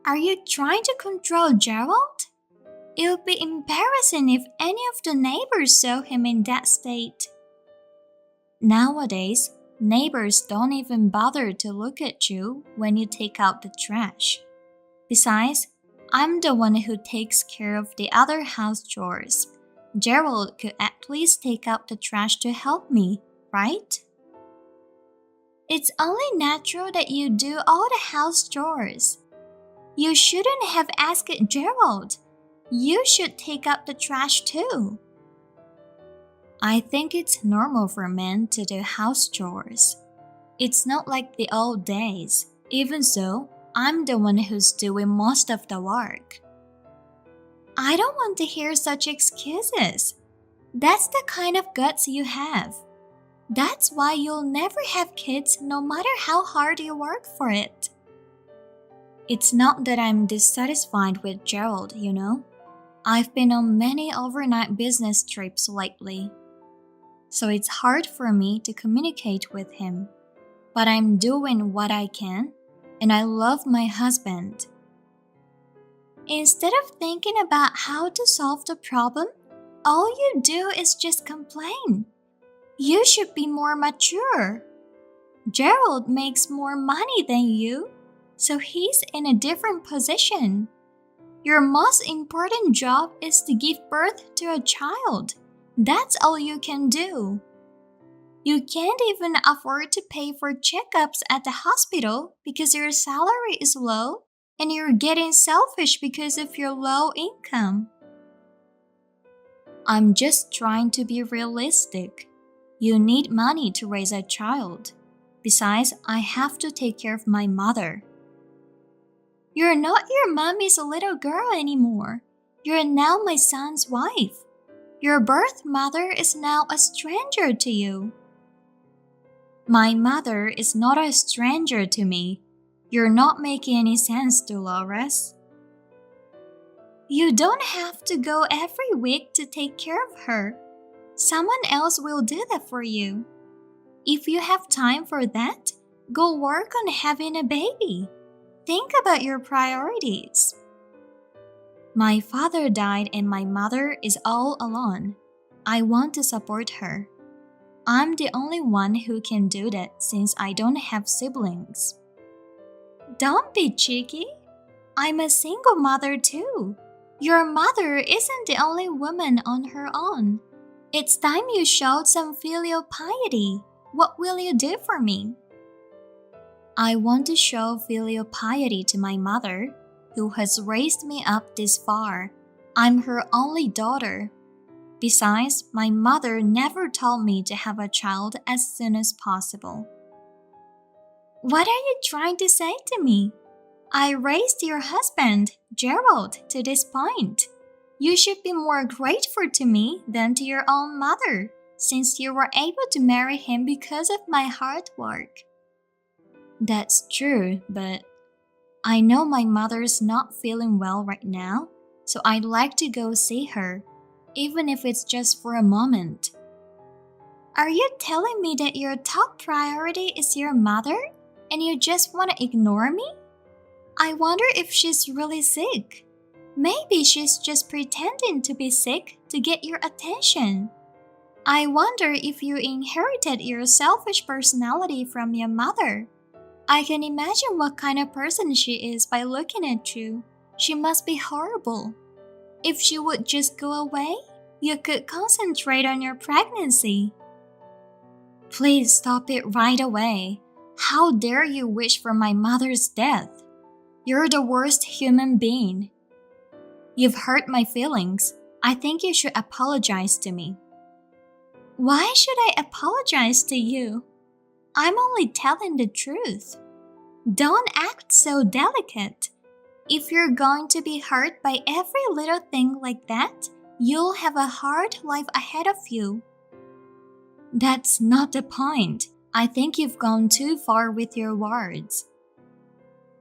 Are you trying to control Gerald? It would be embarrassing if any of the neighbors saw him in that state. Nowadays, neighbors don't even bother to look at you when you take out the trash. Besides, I'm the one who takes care of the other house chores. Gerald could at least take out the trash to help me, right? It's only natural that you do all the house chores. You shouldn't have asked Gerald. You should take out the trash too. I think it's normal for men to do house chores. It's not like the old days. Even so, I'm the one who's doing most of the work. I don't want to hear such excuses. That's the kind of guts you have. That's why you'll never have kids no matter how hard you work for it. It's not that I'm dissatisfied with Gerald, you know. I've been on many overnight business trips lately, so it's hard for me to communicate with him. But I'm doing what I can, and I love my husband. Instead of thinking about how to solve the problem, all you do is just complain. You should be more mature. Gerald makes more money than you, so he's in a different position. Your most important job is to give birth to a child. That's all you can do. You can't even afford to pay for checkups at the hospital because your salary is low, and you're getting selfish because of your low income. I'm just trying to be realistic. You need money to raise a child. Besides, I have to take care of my mother. You're not your mommy's little girl anymore. You're now my son's wife. Your birth mother is now a stranger to you. My mother is not a stranger to me. You're not making any sense, Dolores. You don't have to go every week to take care of her. Someone else will do that for you. If you have time for that, go work on having a baby. Think about your priorities. My father died and my mother is all alone. I want to support her. I'm the only one who can do that since I don't have siblings. Don't be cheeky. I'm a single mother too. Your mother isn't the only woman on her own. It's time you showed some filial piety. What will you do for me? I want to show filial piety to my mother, who has raised me up this far. I'm her only daughter. Besides, my mother never told me to have a child as soon as possible. What are you trying to say to me? I raised your husband, Gerald, to this point. You should be more grateful to me than to your own mother, since you were able to marry him because of my hard work. That's true, but I know my mother's not feeling well right now, so I'd like to go see her, even if it's just for a moment. Are you telling me that your top priority is your mother and you just want to ignore me? I wonder if she's really sick. Maybe she's just pretending to be sick to get your attention. I wonder if you inherited your selfish personality from your mother. I can imagine what kind of person she is by looking at you. She must be horrible. If she would just go away, you could concentrate on your pregnancy. Please stop it right away. How dare you wish for my mother's death? You're the worst human being. You've hurt my feelings. I think you should apologize to me. Why should I apologize to you? I'm only telling the truth. Don't act so delicate. If you're going to be hurt by every little thing like that, you'll have a hard life ahead of you. That's not the point. I think you've gone too far with your words.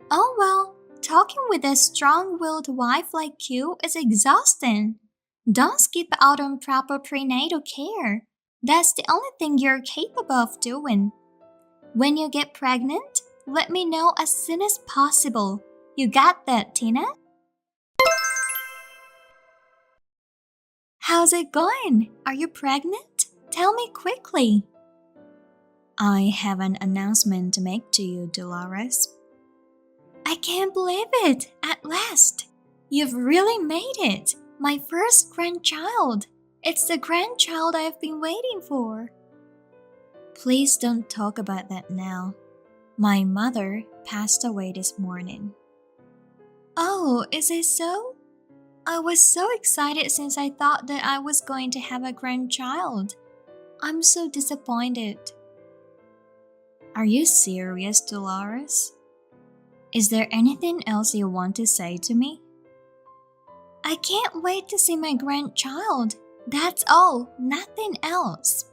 Oh well, talking with a strong-willed wife like you is exhausting. Don't skip out on proper prenatal care. That's the only thing you're capable of doing. When you get pregnant, let me know as soon as possible. You got that, Tina? How's it going? Are you pregnant? Tell me quickly. I have an announcement to make to you, Dolores. I can't believe it! At last! You've really made it! My first grandchild! It's the grandchild I've been waiting for. Please don't talk about that now. My mother passed away this morning. Oh, is it so? I was so excited since I thought that I was going to have a grandchild. I'm so disappointed. Are you serious, Dolores? Is there anything else you want to say to me? I can't wait to see my grandchild. That's all, nothing else.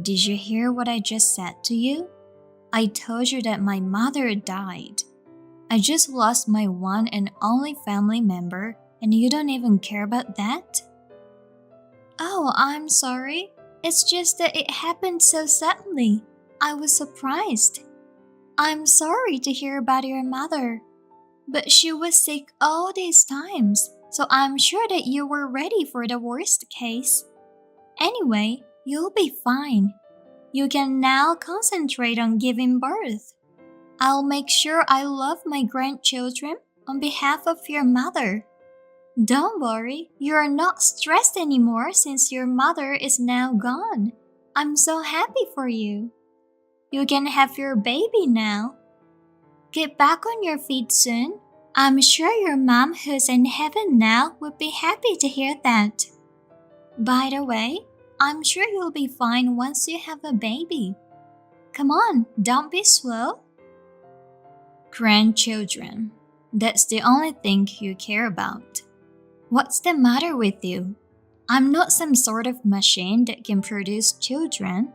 Did you hear what I just said to you? I told you that my mother died. I just lost my one and only family member, and you don't even care about that? Oh, I'm sorry. It's just that it happened so suddenly. I was surprised. I'm sorry to hear about your mother. But she was sick all these times, so I'm sure that you were ready for the worst case. Anyway, you'll be fine. You can now concentrate on giving birth. I'll make sure I love my grandchildren on behalf of your mother. Don't worry, you are not stressed anymore since your mother is now gone. I'm so happy for you. You can have your baby now. Get back on your feet soon. I'm sure your mom, who's in heaven now, would be happy to hear that. By the way, I'm sure you'll be fine once you have a baby. Come on, don't be slow. Grandchildren. That's the only thing you care about. What's the matter with you? I'm not some sort of machine that can produce children.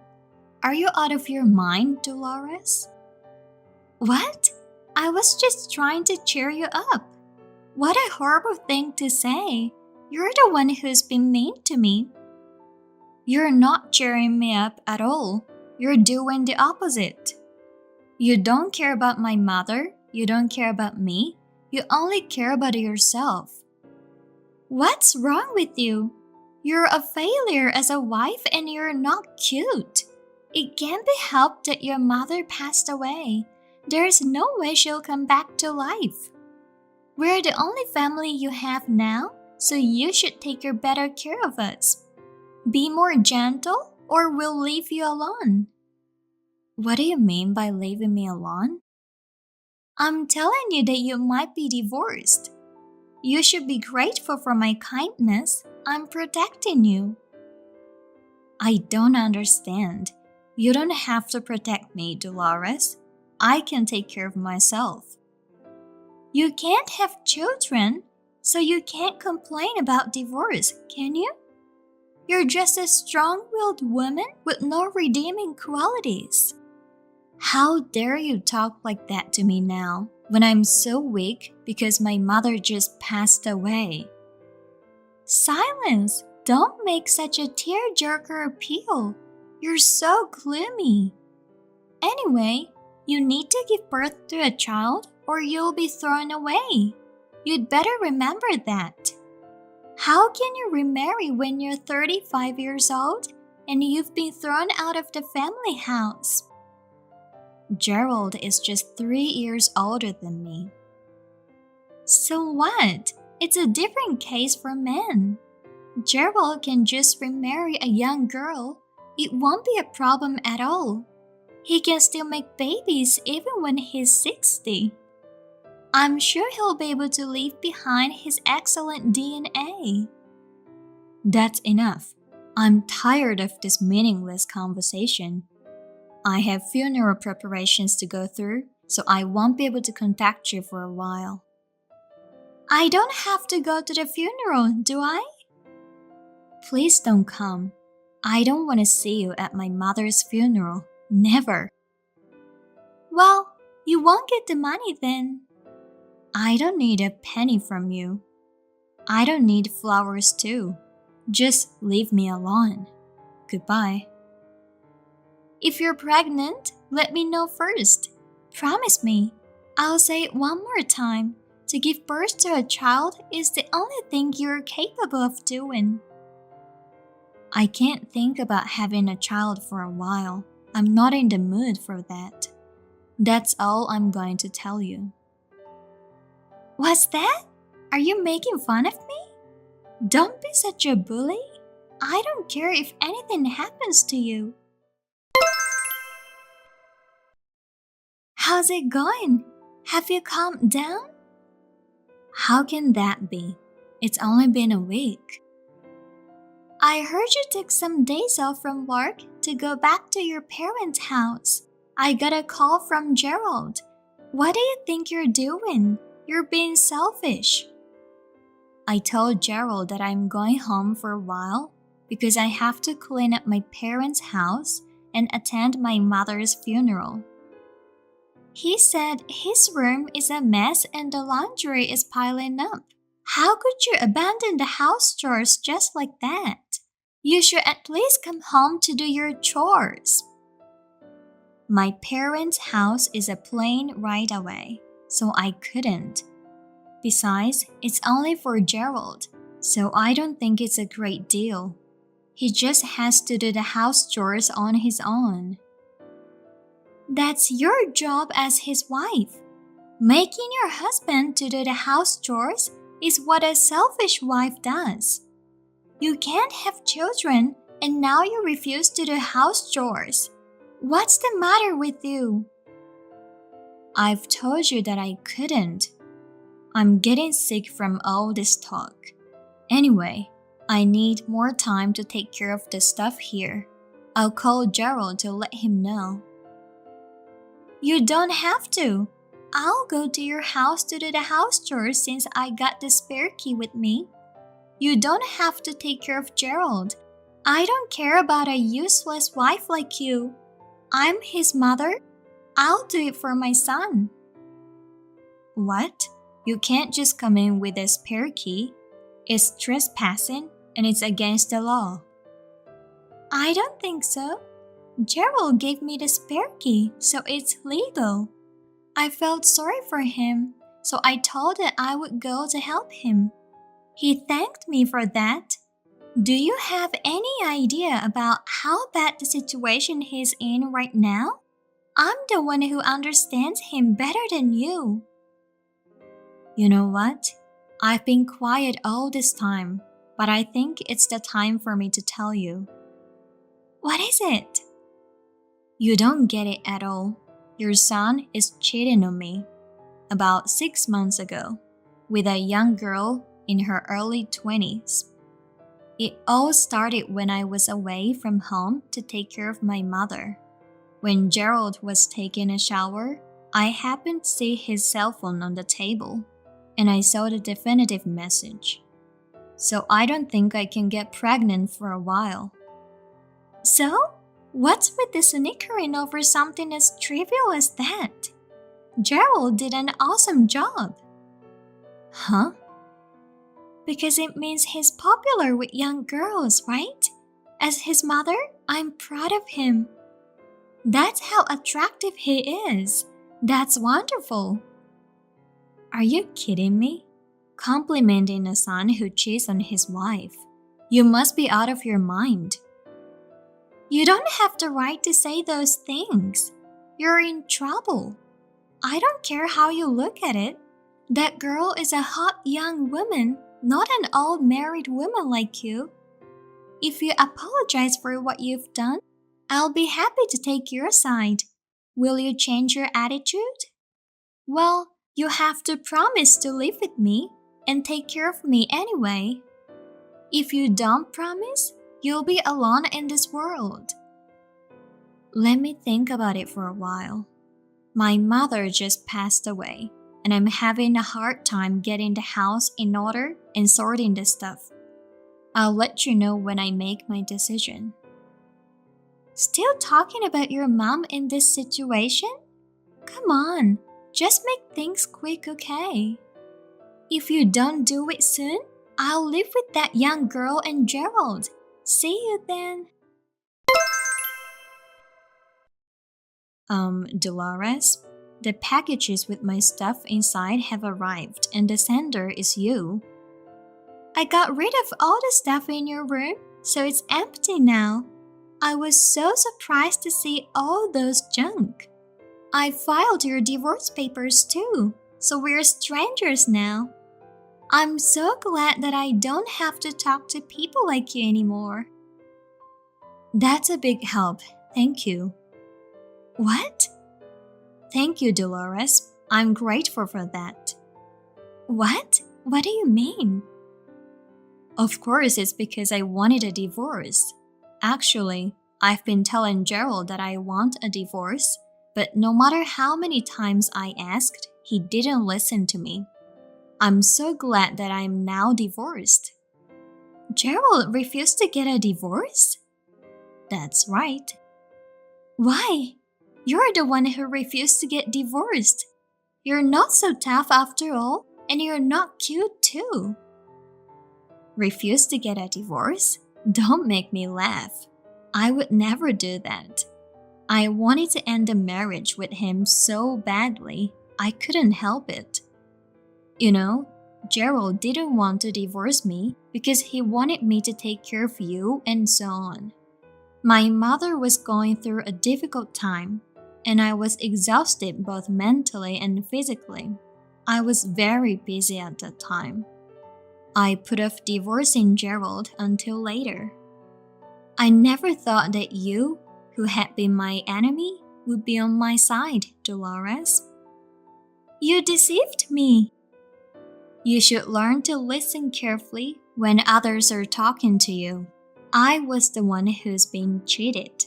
Are you out of your mind, Dolores? What? I was just trying to cheer you up. What a horrible thing to say. You're the one who's been mean to me. You're not cheering me up at all. You're doing the opposite. You don't care about my mother. You don't care about me. You only care about yourself. What's wrong with you? You're a failure as a wife and you're not cute. It can't be helped that your mother passed away. There's no way she'll come back to life. We're the only family you have now, so you should take better care of us. Be more gentle or we'll leave you alone. What do you mean by leaving me alone? I'm telling you that you might be divorced. You should be grateful for my kindness. I'm protecting you. I don't understand. You don't have to protect me, Dolores. I can take care of myself. You can't have children, so you can't complain about divorce, can you? You're just a strong-willed woman with no redeeming qualities. How dare you talk like that to me now, when I'm so weak because my mother just passed away? Silence! Don't make such a tearjerker appeal. You're so gloomy. Anyway, you need to give birth to a child or you'll be thrown away. You'd better remember that. How can you remarry when you're 35 years old and you've been thrown out of the family house? Gerald is just 3 years older than me. So what? It's a different case for men. Gerald can just remarry a young girl. It won't be a problem at all. He can still make babies even when he's 60. I'm sure he'll be able to leave behind his excellent DNA. That's enough. I'm tired of this meaningless conversation. I have funeral preparations to go through, so I won't be able to contact you for a while. I don't have to go to the funeral, do I? Please don't come. I don't want to see you at my mother's funeral. Never. Well, you won't get the money then. I don't need a penny from you. I don't need flowers too. Just leave me alone. Goodbye. If you're pregnant, let me know first. Promise me. I'll say it one more time. To give birth to a child is the only thing you're capable of doing. I can't think about having a child for a while. I'm not in the mood for that. That's all I'm going to tell you. What's that? Are you making fun of me? Don't be such a bully. I don't care if anything happens to you. How's it going? Have you calmed down? How can that be? It's only been a week. I heard you took some days off from work to go back to your parents' house. I got a call from Gerald. What do you think you're doing? You're being selfish. I told Gerald that I'm going home for a while because I have to clean up my parents' house and attend my mother's funeral. He said his room is a mess and the laundry is piling up. How could you abandon the house chores just like that? You should at least come home to do your chores. My parents' house is a plane right away, so I couldn't. Besides, it's only for Gerald, so I don't think it's a great deal. He just has to do the house chores on his own. That's your job as his wife. Making your husband to do the house chores is what a selfish wife does. You can't have children and now you refuse to do house chores. What's the matter with you? I've told you that I couldn't. I'm getting sick from all this talk. Anyway, I need more time to take care of the stuff here. I'll call Gerald to let him know. You don't have to. I'll go to your house to do the house chores since I got the spare key with me. You don't have to take care of Gerald. I don't care about a useless wife like you. I'm his mother. I'll do it for my son. What? You can't just come in with a spare key. It's trespassing and it's against the law. I don't think so. Gerald gave me the spare key, so it's legal. I felt sorry for him, so I told that I would go to help him. He thanked me for that. Do you have any idea about how bad the situation he's in right now? I'm the one who understands him better than you. You know what? I've been quiet all this time, but I think it's the time for me to tell you. What is it? You don't get it at all. Your son is cheating on me. About 6 months ago, with a young girl in her early 20s. It all started when I was away from home to take care of my mother. When Gerald was taking a shower, I happened to see his cell phone on the table, and I saw the definitive message. So I don't think I can get pregnant for a while. So? What's with the snickering over something as trivial as that? Gerald did an awesome job. Huh? Because it means he's popular with young girls, right? As his mother, I'm proud of him. That's how attractive he is. That's wonderful. Are you kidding me? Complimenting a son who cheats on his wife. You must be out of your mind. You don't have the right to say those things. You're in trouble. I don't care how you look at it. That girl is a hot young woman, not an old married woman like you. If you apologize for what you've done, I'll be happy to take your side. Will you change your attitude? Well, you have to promise to live with me and take care of me anyway. If you don't promise, you'll be alone in this world. Let me think about it for a while. My mother just passed away, and I'm having a hard time getting the house in order and sorting the stuff. I'll let you know when I make my decision. Still talking about your mom in this situation? Come on, just make things quick, okay? If you don't do it soon, I'll live with that young girl and Gerald. See you then. Dolores, the packages with my stuff inside have arrived and the sender is you. I got rid of all the stuff in your room, so it's empty now. I was so surprised to see all those junk. I filed your divorce papers too, so we're strangers now. I'm so glad that I don't have to talk to people like you anymore. That's a big help, thank you. What? Thank you, Dolores. I'm grateful for that. What? What do you mean? Of course, it's because I wanted a divorce. Actually, I've been telling Gerald that I want a divorce, But no matter how many times I asked, he didn't listen to me. I'm so glad that I'm now divorced. Gerald refused to get a divorce? That's right. Why? You're the one who refused to get divorced. You're not so tough after all, and you're not cute too. Refuse to get a divorce? Don't make me laugh. I would never do that. I wanted to end the marriage with him so badly, I couldn't help it. You know, Gerald didn't want to divorce me because he wanted me to take care of you and so on. My mother was going through a difficult time, and I was exhausted both mentally and physically. I was very busy at that time. I put off divorcing Gerald until later. I never thought that you, who had been my enemy, would be on my side, Dolores. You deceived me. You should learn to listen carefully when others are talking to you. I was the one who's being cheated.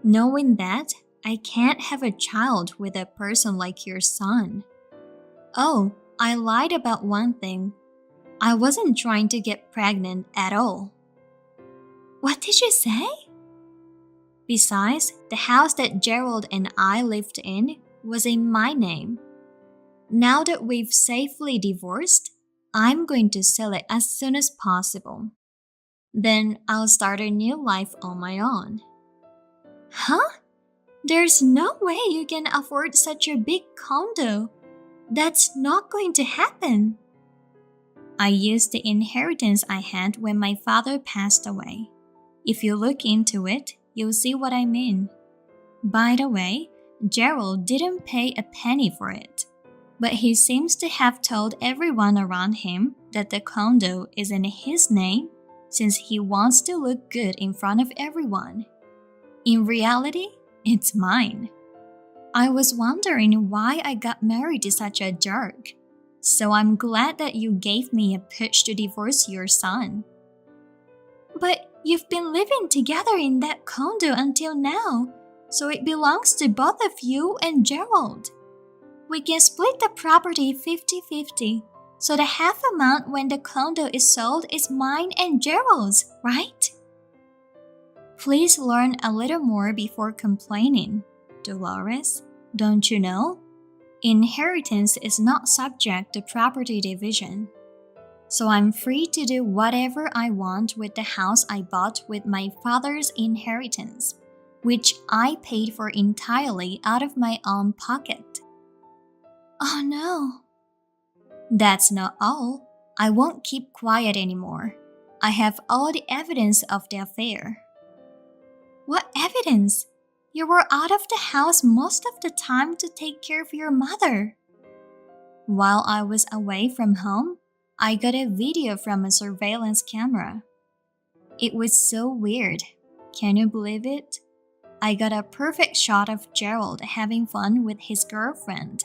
Knowing that, I can't have a child with a person like your son. Oh, I lied about one thing. I wasn't trying to get pregnant at all. What did you say? Besides, the house that Gerald and I lived in was in my name. Now that we've safely divorced, I'm going to sell it as soon as possible. Then I'll start a new life on my own. Huh? There's no way you can afford such a big condo. That's not going to happen. I used the inheritance I had when my father passed away. If you look into it, you'll see what I mean. By the way, Gerald didn't pay a penny for it, but he seems to have told everyone around him that the condo is in his name since he wants to look good in front of everyone. In reality, it's mine. I was wondering why I got married to such a jerk, so I'm glad that you gave me a push to divorce your son. But you've been living together in that condo until now, so it belongs to both of you and Gerald. We can split the property 50-50, so the half amount when the condo is sold is mine and Gerald's, right? Please learn a little more before complaining, Dolores. Don't you know? Inheritance is not subject to property division. So I'm free to do whatever I want with the house I bought with my father's inheritance, which I paid for entirely out of my own pocket. Oh no. That's not all. I won't keep quiet anymore. I have all the evidence of the affair. What evidence? You were out of the house most of the time to take care of your mother. While I was away from home, I got a video from a surveillance camera. It was so weird. Can you believe it? I got a perfect shot of Gerald having fun with his girlfriend.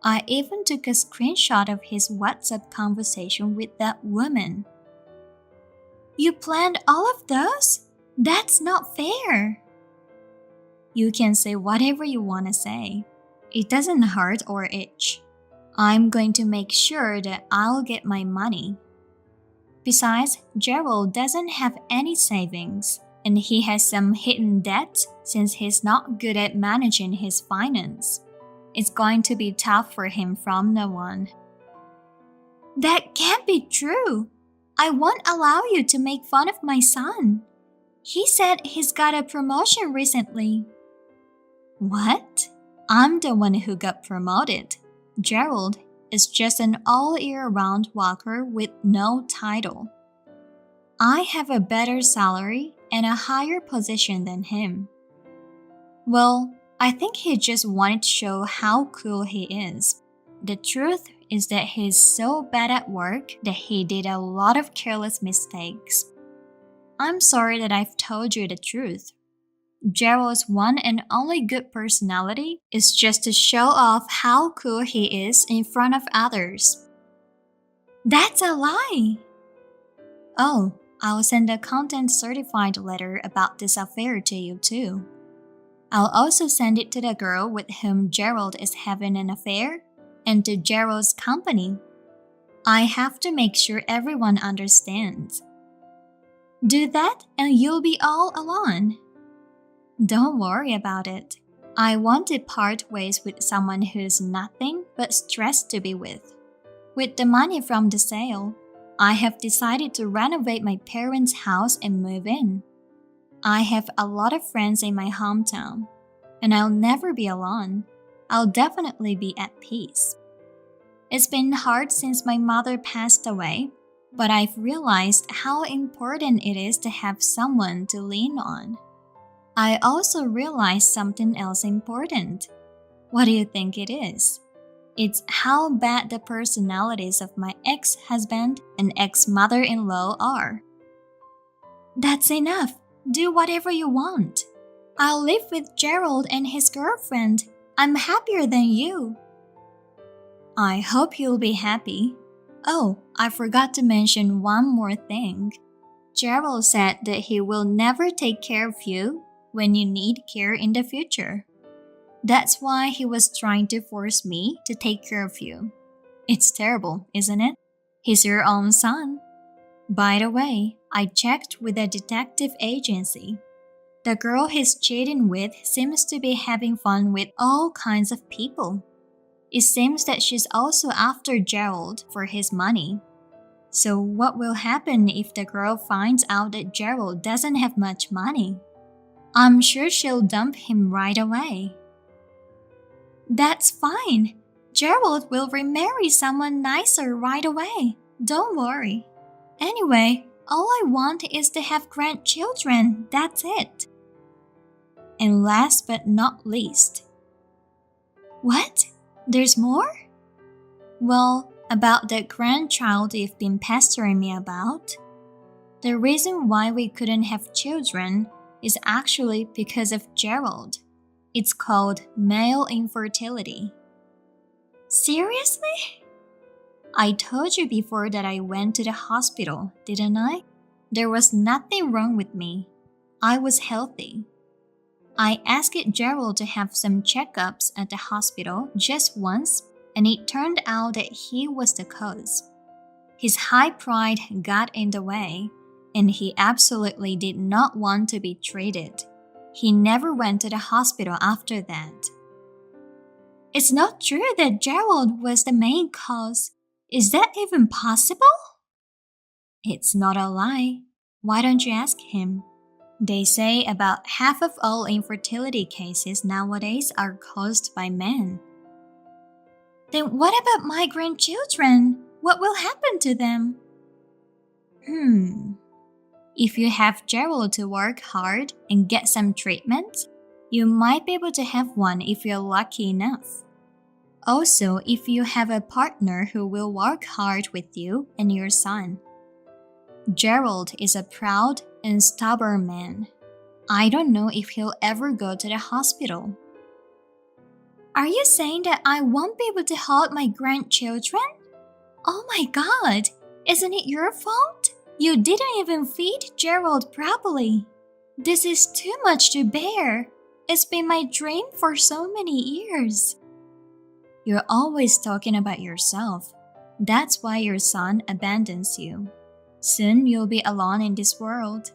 I even took a screenshot of his WhatsApp conversation with that woman. You planned all of those? That's not fair. You can say whatever you want to say. It doesn't hurt or itch. I'm going to make sure that I'll get my money. Besides, Gerald doesn't have any savings, and he has some hidden debt since he's not good at managing his finance. It's going to be tough for him from now on. That can't be true. I won't allow you to make fun of my son. He said he's got a promotion recently. What? I'm the one who got promoted. Gerald is just an all-year-round walker with no title. I have a better salary and a higher position than him. Well, I think he just wanted to show how cool he is. The truth is that he's so bad at work that he did a lot of careless mistakes. I'm sorry that I've told you the truth. Gerald's one and only good personality is just to show off how cool he is in front of others. That's a lie! Oh, I'll send a content certified letter about this affair to you too. I'll also send it to the girl with whom Gerald is having an affair and to Gerald's company. I have to make sure everyone understands. Do that and you'll be all alone. Don't worry about it. I want to part ways with someone who's nothing but stress to be with. With the money from the sale, I have decided to renovate my parents' house and move in. I have a lot of friends in my hometown, and I'll never be alone. I'll definitely be at peace. It's been hard since my mother passed away, but I've realized how important it is to have someone to lean on. I also realized something else important. What do you think it is? It's how bad the personalities of my ex-husband and ex-mother-in-law are. That's enough. Do whatever you want. I'll live with Gerald and his girlfriend. I'm happier than you. I hope you'll be happy. Oh, I forgot to mention one more thing. Gerald said that he will never take care of you when you need care in the future. That's why he was trying to force me to take care of you. It's terrible, isn't it? He's your own son. By the way, I checked with a detective agency. The girl he's cheating with seems to be having fun with all kinds of people. It seems that she's also after Gerald for his money. So what will happen if the girl finds out that Gerald doesn't have much money? I'm sure she'll dump him right away. That's fine. Gerald will remarry someone nicer right away. Don't worry. Anyway, all I want is to have grandchildren. That's it. And last but not least. What? There's more? Well, about the grandchild you've been pestering me about. The reason why we couldn't have children is actually because of Gerald. It's called male infertility. Seriously? I told you before that I went to the hospital, didn't I? There was nothing wrong with me. I was healthy. I asked Gerald to have some checkups at the hospital just once, and it turned out that he was the cause. His high pride got in the way, and he absolutely did not want to be treated. He never went to the hospital after that. It's not true that Gerald was the main cause. Is that even possible? It's not a lie. Why don't you ask him? They say about half of all infertility cases nowadays are caused by men. Then what about my grandchildren? What will happen to them? If you have Gerald to work hard and get some treatment, you might be able to have one if you're lucky enough. Also, if you have a partner who will work hard with you and your son. Gerald is a proud and stubborn man. I don't know if he'll ever go to the hospital. Are you saying that I won't be able to hold my grandchildren? Oh my God! Isn't it your fault? You didn't even feed Gerald properly. This is too much to bear. It's been my dream for so many years. You're always talking about yourself. That's why your son abandons you. Soon you'll be alone in this world.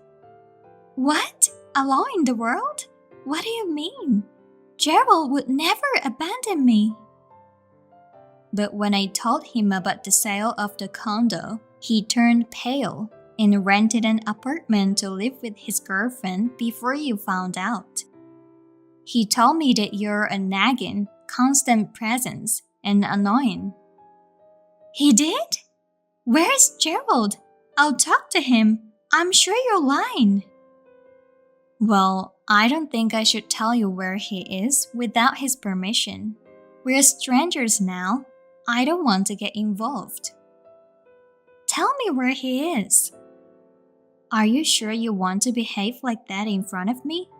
What? Alone in the world? What do you mean? Gerald would never abandon me. But when I told him about the sale of the condo, he turned pale and rented an apartment to live with his girlfriend before you found out. He told me that you're a nagging, constant presence and annoying. He did? Where's Gerald? I'll talk to him. I'm sure you're lying. Well, I don't think I should tell you where he is without his permission. We're strangers now. I don't want to get involved. Tell me where he is. Are you sure you want to behave like that in front of me?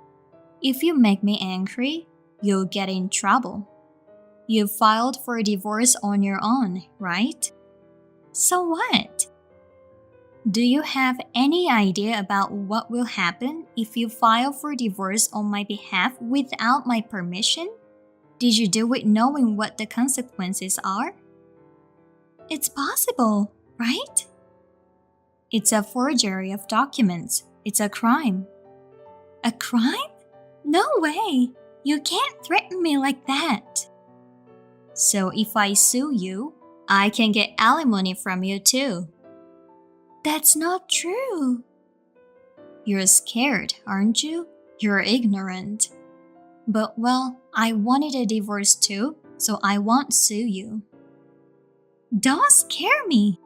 If you make me angry, you'll get in trouble. You filed for a divorce on your own, right? So what? Do you have any idea about what will happen if you file for divorce on my behalf without my permission? Did you do it knowing what the consequences are? It's possible, right? It's a forgery of documents. It's a crime. A crime? No way! You can't threaten me like that. So if I sue you, I can get alimony from you too. That's not true. You're scared, aren't you? You're ignorant. But well, I wanted a divorce too, so I won't sue you. Don't scare me.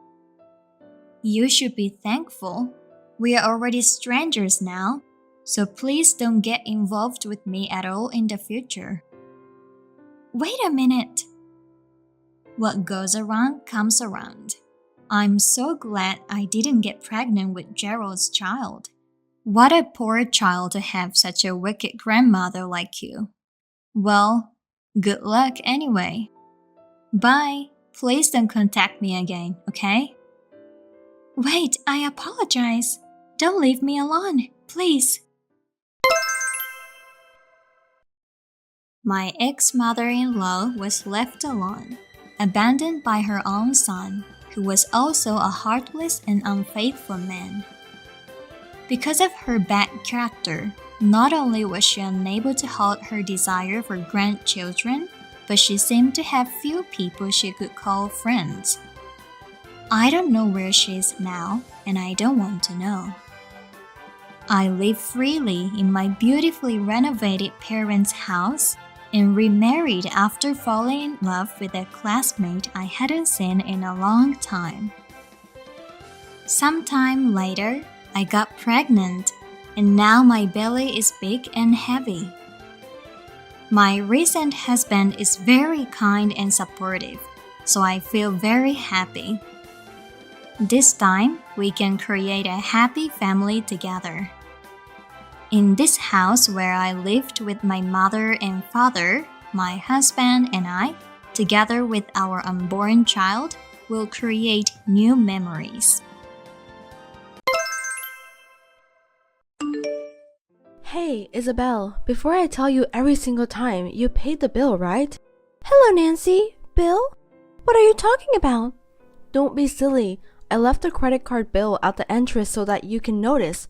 You should be thankful. We are already strangers now, so please don't get involved with me at all in the future. Wait a minute. What goes around comes around. I'm so glad I didn't get pregnant with Gerald's child. What a poor child to have such a wicked grandmother like you. Well, good luck anyway. Bye. Please don't contact me again, okay? Wait, I apologize. Don't leave me alone, please. My ex-mother-in-law was left alone, abandoned by her own son, who was also a heartless and unfaithful man. Because of her bad character, not only was she unable to hold her desire for grandchildren, but she seemed to have few people she could call friends. I don't know where she is now, and I don't want to know. I live freely in my beautifully renovated parents' house and remarried after falling in love with a classmate I hadn't seen in a long time. Sometime later, I got pregnant, and now my belly is big and heavy. My recent husband is very kind and supportive, so I feel very happy. This time, we can create a happy family together. In this house where I lived with my mother and father, my husband and I, together with our unborn child, will create new memories. Hey, Isabel, before I tell you every single time, you paid the bill, right? Hello, Nancy. Bill? What are you talking about? Don't be silly. I left the credit card bill at the entrance so that you can notice.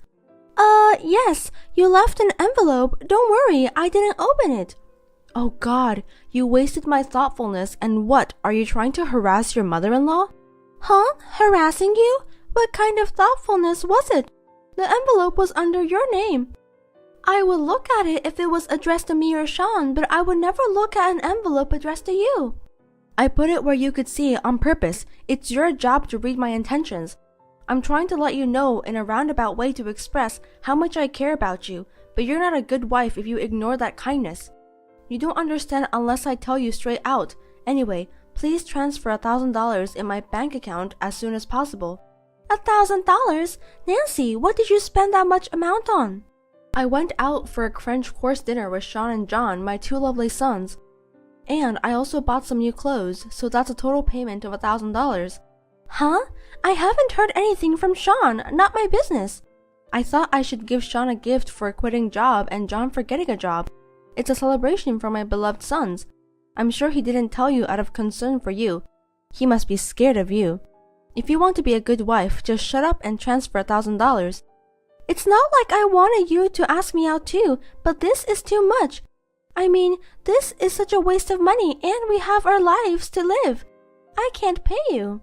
Yes, you left an envelope. Don't worry, I didn't open it. Oh God, you wasted my thoughtfulness, and what, are you trying to harass your mother-in-law? Huh? Harassing you? What kind of thoughtfulness was it? The envelope was under your name. I would look at it if it was addressed to me or Sean, but I would never look at an envelope addressed to you. I put it where you could see it on purpose. It's your job to read my intentions. I'm trying to let you know in a roundabout way to express how much I care about you, but you're not a good wife if you ignore that kindness. You don't understand unless I tell you straight out. Anyway, please transfer $1,000 in my bank account as soon as possible. $1,000? Nancy, what did you spend that much amount on? I went out for a French course dinner with Sean and John, my two lovely sons. And I also bought some new clothes, so that's a total payment of $1,000. Huh? I haven't heard anything from Sean, not my business. I thought I should give Sean a gift for quitting job and John for getting a job. It's a celebration for my beloved sons. I'm sure he didn't tell you out of concern for you. He must be scared of you. If you want to be a good wife, just shut up and transfer $1,000. It's not like I wanted you to ask me out too, but this is too much. I mean, this is such a waste of money and we have our lives to live. I can't pay you.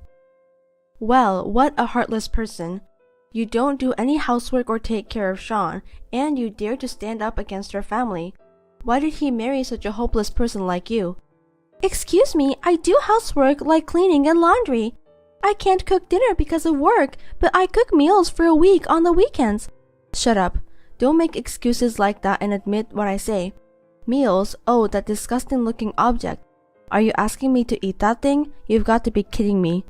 Well, what a heartless person. You don't do any housework or take care of Sean, and you dare to stand up against your family. Why did he marry such a hopeless person like you? Excuse me, I do housework like cleaning and laundry. I can't cook dinner because of work, but I cook meals for a week on the weekends. Shut up. Don't make excuses like that and admit what I say. Meals? Oh, that disgusting looking object. Are you asking me to eat that thing? You've got to be kidding me.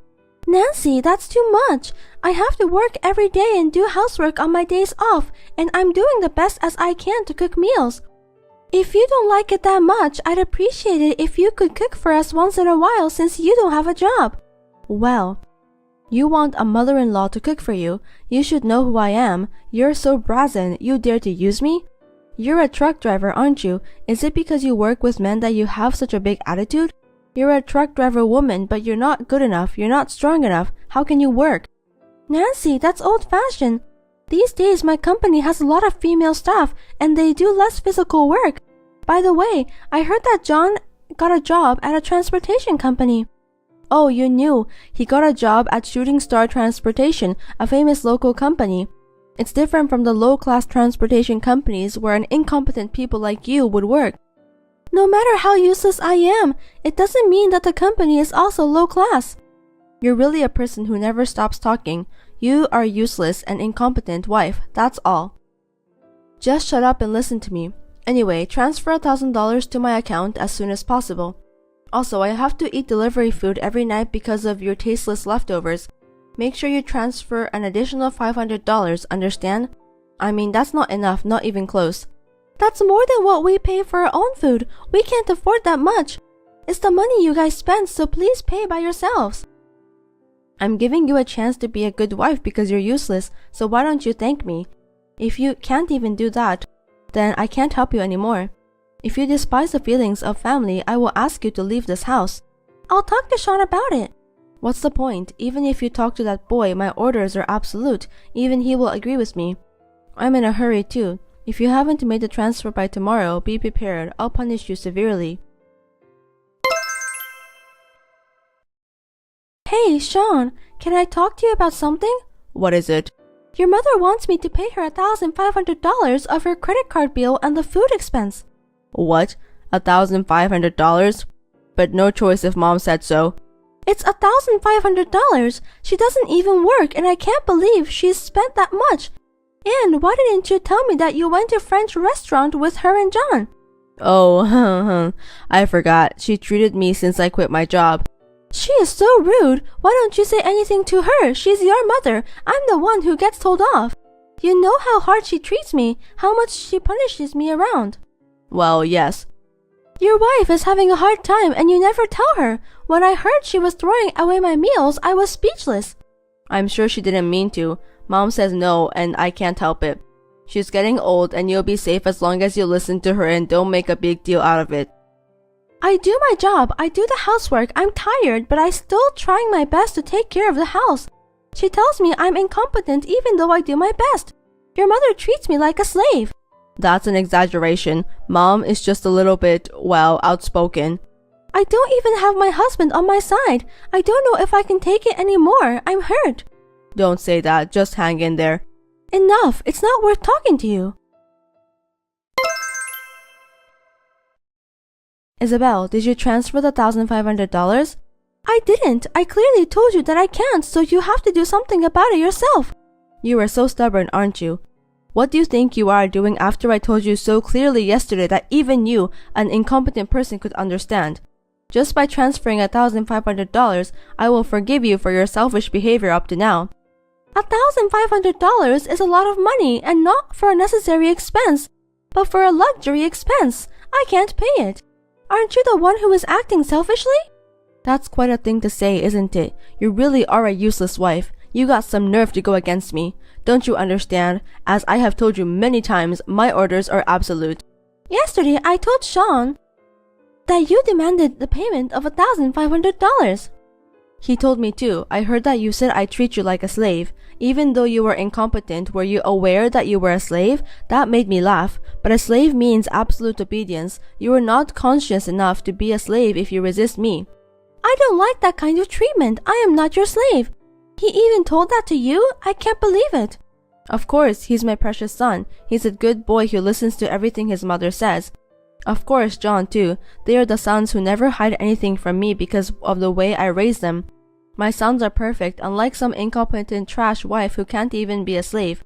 Nancy, that's too much. I have to work every day and do housework on my days off, and I'm doing the best as I can to cook meals. If you don't like it that much, I'd appreciate it if you could cook for us once in a while since you don't have a job. Well, You want a mother-in-law to cook for you. You should know who I am. You're so brazen, you dare to use me? You're a truck driver, aren't you? Is it because you work with men that you have such a big attitude? You're a truck driver woman, but you're not good enough. You're not strong enough. How can you work? Nancy, that's old-fashioned. These days, my company has a lot of female staff, and they do less physical work. By the way, I heard that John got a job at a transportation company. Oh, you knew. He got a job at Shooting Star Transportation, a famous local company. It's different from the low-class transportation companies where an incompetent people like you would work. No matter how useless I am, it doesn't mean that the company is also low-class. You're really a person who never stops talking. You are a useless and incompetent wife, that's all. Just shut up and listen to me. Anyway, transfer $1,000 to my account as soon as possible. Also, I have to eat delivery food every night because of your tasteless leftovers. Make sure you transfer an additional $500, understand? I mean, that's not enough, not even close. That's more than what we pay for our own food. We can't afford that much. It's the money you guys spend, so please pay by yourselves. I'm giving you a chance to be a good wife because you're useless, so why don't you thank me? If you can't even do that, then I can't help you anymore. If you despise the feelings of family, I will ask you to leave this house. I'll talk to Sean about it. What's the point? Even if you talk to that boy, my orders are absolute. Even he will agree with me. I'm in a hurry too. If you haven't made the transfer by tomorrow, be prepared. I'll punish you severely. Hey, Sean, can I talk to you about something? What is it? Your mother wants me to pay her $1,500 of her credit card bill and the food expense. What? $1,500? But no choice if Mom said so. It's $1,500. She doesn't even work, and I can't believe she's spent that much. And why didn't you tell me that you went to a French restaurant with her and John? Oh, I forgot. She treated me since I quit my job. She is so rude. Why don't you say anything to her? She's your mother. I'm the one who gets told off. You know how hard she treats me, how much she punishes me around. Well, yes. Your wife is having a hard time and you never tell her. When I heard she was throwing away my meals, I was speechless. I'm sure she didn't mean to. Mom says no, and I can't help it. She's getting old, and you'll be safe as long as you listen to her and don't make a big deal out of it. I do my job. I do the housework. I'm tired, but I'm still trying my best to take care of the house. She tells me I'm incompetent even though I do my best. Your mother treats me like a slave. That's an exaggeration. Mom is just a little bit, well, outspoken. I don't even have my husband on my side. I don't know if I can take it anymore. I'm hurt. Don't say that. Just hang in there. Enough. It's not worth talking to you. Isabel, did you transfer the $1,500? I didn't. I clearly told you that I can't, so you have to do something about it yourself. You are so stubborn, aren't you? What do you think you are doing after I told you so clearly yesterday that even you, an incompetent person, could understand? Just by transferring $1,500, I will forgive you for your selfish behavior up to now. $1,500 is a lot of money and not for a necessary expense, but for a luxury expense. I can't pay it. Aren't you the one who is acting selfishly? That's quite a thing to say, isn't it? You really are a useless wife. You got some nerve to go against me. Don't you understand? As I have told you many times, my orders are absolute. Yesterday, I told Sean that you demanded the payment of $1,500. He told me too. I heard that you said I treat you like a slave. Even though you were incompetent, were you aware that you were a slave? That made me laugh. But a slave means absolute obedience. You are not conscious enough to be a slave if you resist me. I don't like that kind of treatment. I am not your slave. He even told that to you? I can't believe it. Of course, he's my precious son. He's a good boy who listens to everything his mother says. Of course, John too. They are the sons who never hide anything from me because of the way I raise them. My sons are perfect, unlike some incompetent trash wife who can't even be a slave.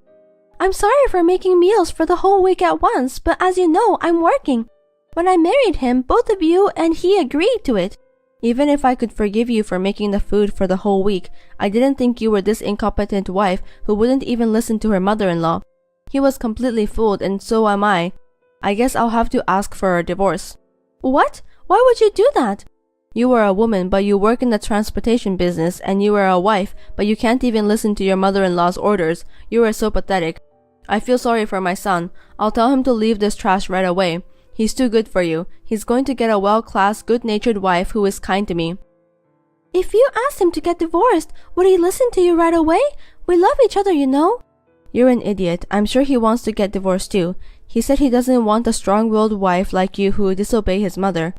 I'm sorry for making meals for the whole week at once, but as you know, I'm working. When I married him, both of you and he agreed to it. Even if I could forgive you for making the food for the whole week, I didn't think you were this incompetent wife who wouldn't even listen to her mother-in-law. He was completely fooled, and so am I. I guess I'll have to ask for a divorce. What? Why would you do that? You are a woman, but you work in the transportation business, and you are a wife, but you can't even listen to your mother-in-law's orders. You are so pathetic. I feel sorry for my son. I'll tell him to leave this trash right away. He's too good for you. He's going to get a well-class, good-natured wife who is kind to me. If you asked him to get divorced, would he listen to you right away? We love each other, you know. You're an idiot. I'm sure he wants to get divorced too. He said he doesn't want a strong-willed wife like you who would disobey his mother.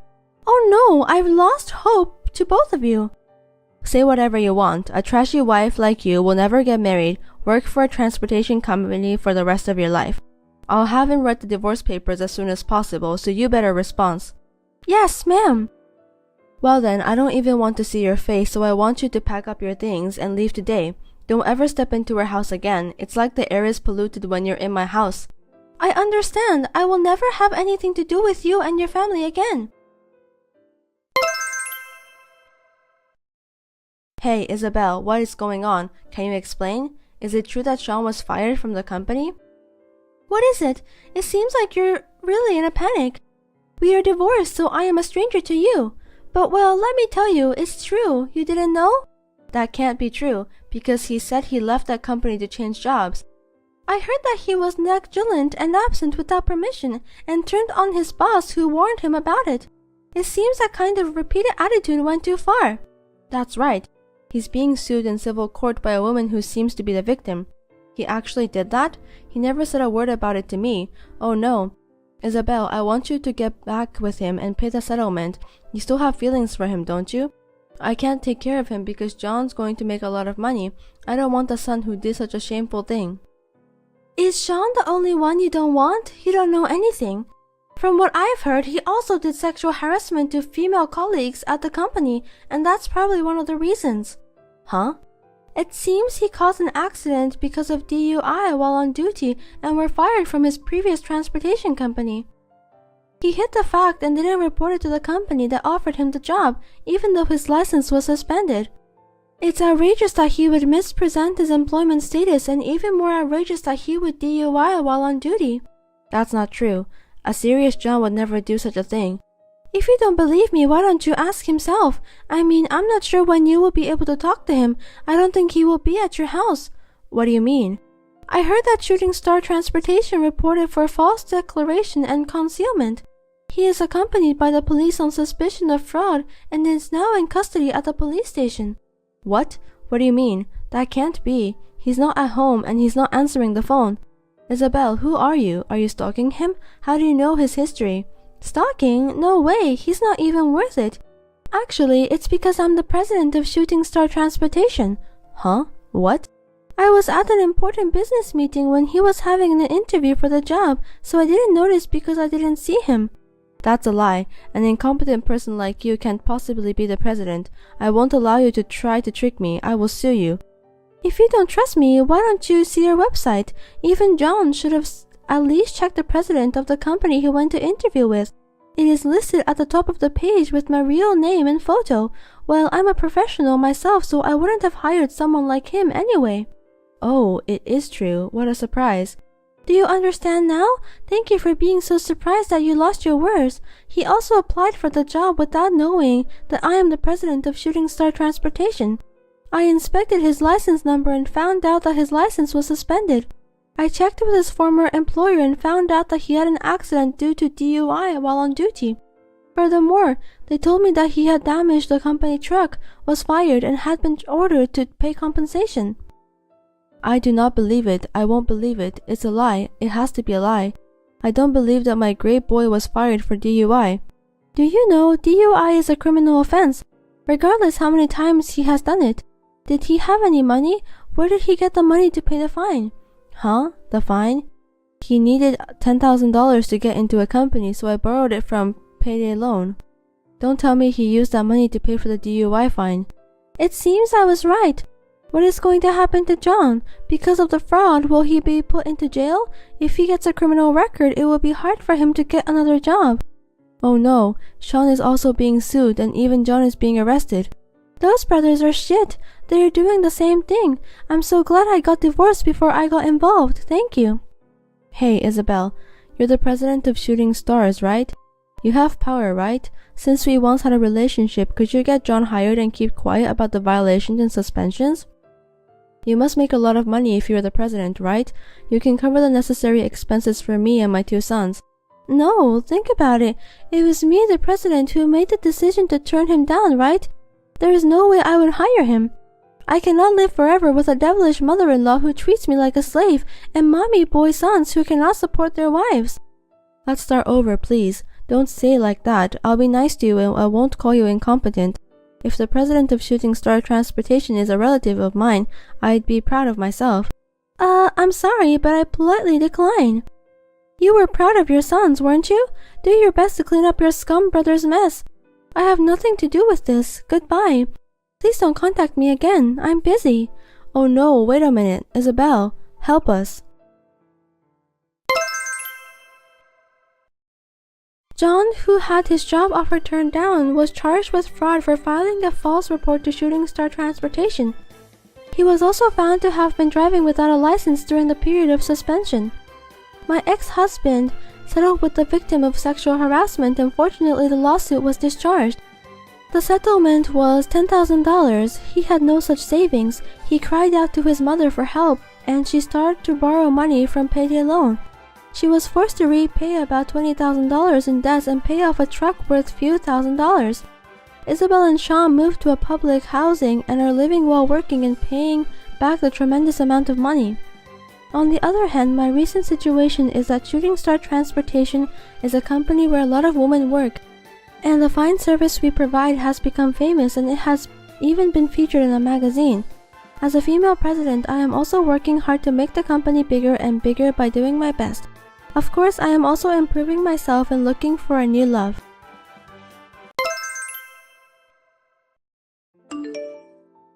Oh no, I've lost hope to both of you. Say whatever you want. A trashy wife like you will never get married, work for a transportation company for the rest of your life. I'll have him write the divorce papers as soon as possible, so you better respond. Yes, ma'am. Well then, I don't even want to see your face, so I want you to pack up your things and leave today. Don't ever step into our house again. It's like the air is polluted when you're in my house. I understand. I will never have anything to do with you and your family again. Hey, Isabel, what is going on? Can you explain? Is it true that Sean was fired from the company? What is it? It seems like you're really in a panic. We are divorced, so I am a stranger to you. But well, let me tell you, it's true. You didn't know? That can't be true, because he said he left that company to change jobs. I heard that he was negligent and absent without permission, and turned on his boss who warned him about it. It seems that kind of repeated attitude went too far. That's right. He's being sued in civil court by a woman who seems to be the victim. He actually did that? He never said a word about it to me. Oh no. Isabel, I want you to get back with him and pay the settlement. You still have feelings for him, don't you? I can't take care of him because John's going to make a lot of money. I don't want a son who did such a shameful thing. Is Sean the only one you don't want? You don't know anything. From what I've heard, he also did sexual harassment to female colleagues at the company, and that's probably one of the reasons. Huh? It seems he caused an accident because of DUI while on duty and were fired from his previous transportation company. He hid the fact and didn't report it to the company that offered him the job, even though his license was suspended. It's outrageous that he would mispresent his employment status, and even more outrageous that he would DUI while on duty. That's not true. A serious John would never do such a thing. If you don't believe me, why don't you ask himself? I mean, I'm not sure when you will be able to talk to him. I don't think he will be at your house. What do you mean? I heard that Shooting Star Transportation reported for false declaration and concealment. He is accompanied by the police on suspicion of fraud and is now in custody at the police station. What? What do you mean? That can't be. He's not at home and he's not answering the phone. Isabel, who are you? Are you stalking him? How do you know his history? Stalking? No way, he's not even worth it. Actually, it's because I'm the president of Shooting Star Transportation. Huh? What? I was at an important business meeting when he was having an interview for the job, so I didn't notice because I didn't see him. That's a lie. An incompetent person like you can't possibly be the president. I won't allow you to try to trick me. I will sue you. If you don't trust me, why don't you see our website? Even John should have at least check the president of the company he went to interview with. It is listed at the top of the page with my real name and photo. Well, I'm a professional myself, so I wouldn't have hired someone like him anyway. Oh, it is true. What a surprise. Do you understand now? Thank you for being so surprised that you lost your words. He also applied for the job without knowing that I am the president of Shooting Star Transportation. I inspected his license number and found out that his license was suspended. I checked with his former employer and found out that he had an accident due to DUI while on duty. Furthermore, they told me that he had damaged the company truck, was fired, and had been ordered to pay compensation. I do not believe it. I won't believe it. It's a lie. It has to be a lie. I don't believe that my great boy was fired for DUI. Do you know DUI is a criminal offense, regardless how many times he has done it? Did he have any money? Where did he get the money to pay the fine? Huh? The fine? He needed $10,000 to get into a company, so I borrowed it from payday loan. Don't tell me he used that money to pay for the DUI fine. It seems I was right. What is going to happen to John? Because of the fraud, will he be put into jail? If he gets a criminal record, it will be hard for him to get another job. Oh no, Sean is also being sued and even John is being arrested. Those brothers are shit. They are doing the same thing. I'm so glad I got divorced before I got involved. Thank you. Hey, Isabel, you're the president of Shooting Stars, right? You have power, right? Since we once had a relationship, could you get John hired and keep quiet about the violations and suspensions? You must make a lot of money if you're the president, right? You can cover the necessary expenses for me and my 2 sons. No, think about it. It was me, the president, who made the decision to turn him down, right? There is no way I would hire him. I cannot live forever with a devilish mother-in-law who treats me like a slave and mommy boy sons who cannot support their wives. Let's start over, please. Don't say it like that. I'll be nice to you and I won't call you incompetent. If the president of Shooting Star Transportation is a relative of mine, I'd be proud of myself. I'm sorry, but I politely decline. You were proud of your sons, weren't you? Do your best to clean up your scum brother's mess. I have nothing to do with this. Goodbye. Please don't contact me again. I'm busy. Oh no, wait a minute. Isabel, help us. John, who had his job offer turned down, was charged with fraud for filing a false report to Shooting Star Transportation. He was also found to have been driving without a license during the period of suspension. My ex-husband settled with the victim of sexual harassment and fortunately the lawsuit was discharged. The settlement was $10,000. He had no such savings. He cried out to his mother for help and she started to borrow money from payday loan. She was forced to repay about $20,000 in debts and pay off a truck worth few $1,000s. Isabel and Sean moved to a public housing and are living while working and paying back the tremendous amount of money. On the other hand, my recent situation is that Shooting Star Transportation is a company where a lot of women work, and the fine service we provide has become famous and it has even been featured in a magazine. As a female president, I am also working hard to make the company bigger and bigger by doing my best. Of course, I am also improving myself and looking for a new love.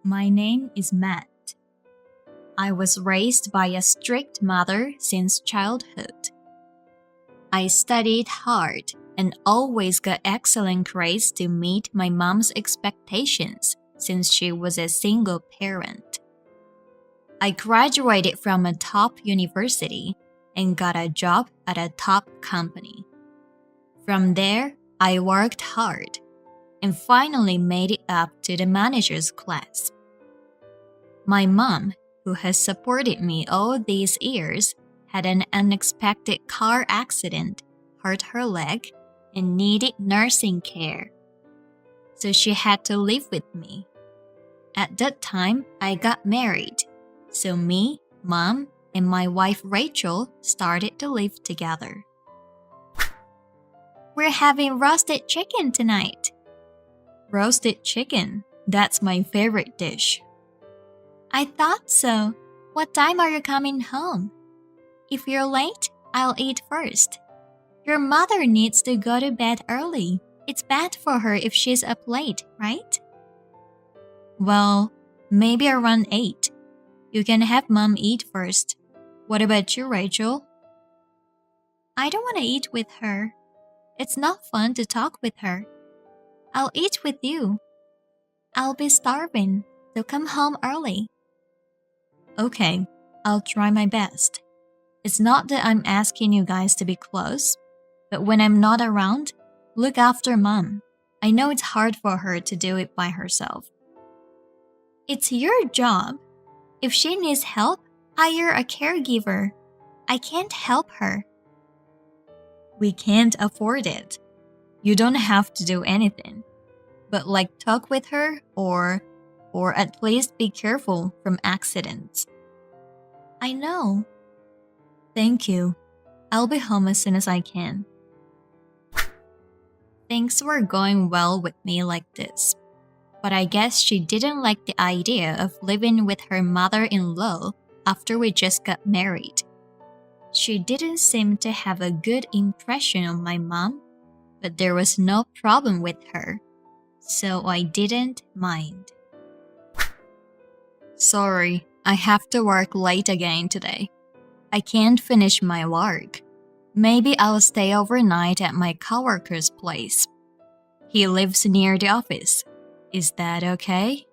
My name is Matt. I was raised by a strict mother since childhood. I studied hard and always got excellent grades to meet my mom's expectations since she was a single parent. I graduated from a top university and got a job at a top company. From there, I worked hard and finally made it up to the manager's class. My mom, who has supported me all these years, had an unexpected car accident, hurt her leg, and needed nursing care. So she had to live with me. At that time, I got married, so me, Mom, and my wife Rachel started to live together. We're having roasted chicken tonight. Roasted chicken, that's my favorite dish. I thought so. What time are you coming home? If you're late, I'll eat first. Your mother needs to go to bed early. It's bad for her if she's up late, right? Well, maybe around 8. You can have Mom eat first. What about you, Rachel? I don't want to eat with her. It's not fun to talk with her. I'll eat with you. I'll be starving, so come home early. Okay, I'll try my best. It's not that I'm asking you guys to be close, but when I'm not around, look after Mom. I know it's hard for her to do it by herself. It's your job. If she needs help, hire a caregiver. I can't help her. We can't afford it. You don't have to do anything, but talk with her or at least be careful from accidents. I know. Thank you. I'll be home as soon as I can. Things were going well with me like this, but I guess she didn't like the idea of living with her mother-in-law after we just got married. She didn't seem to have a good impression of my mom, but there was no problem with her, so I didn't mind. Sorry, I have to work late again today. I can't finish my work. Maybe I'll stay overnight at my coworker's place. He lives near the office. Is that okay?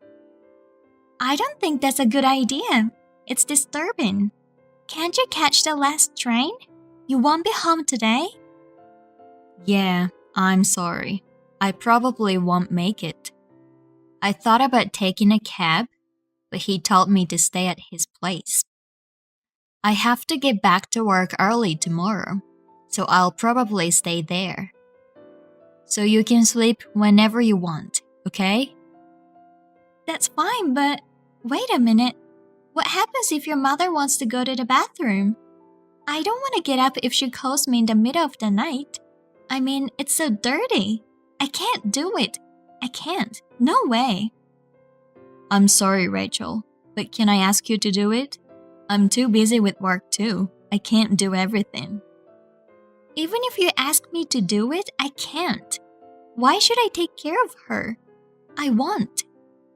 I don't think that's a good idea. It's disturbing. Can't you catch the last train? You won't be home today? Yeah, I'm sorry. I probably won't make it. I thought about taking a cab, but he told me to stay at his place. I have to get back to work early tomorrow, so I'll probably stay there. So you can sleep whenever you want, okay? That's fine, but wait a minute. What happens if your mother wants to go to the bathroom? I don't want to get up if she calls me in the middle of the night. I mean, it's so dirty. I can't do it. I can't. No way. I'm sorry, Rachel, but can I ask you to do it? I'm too busy with work too. I can't do everything. Even if you ask me to do it, I can't. Why should I take care of her? I won't.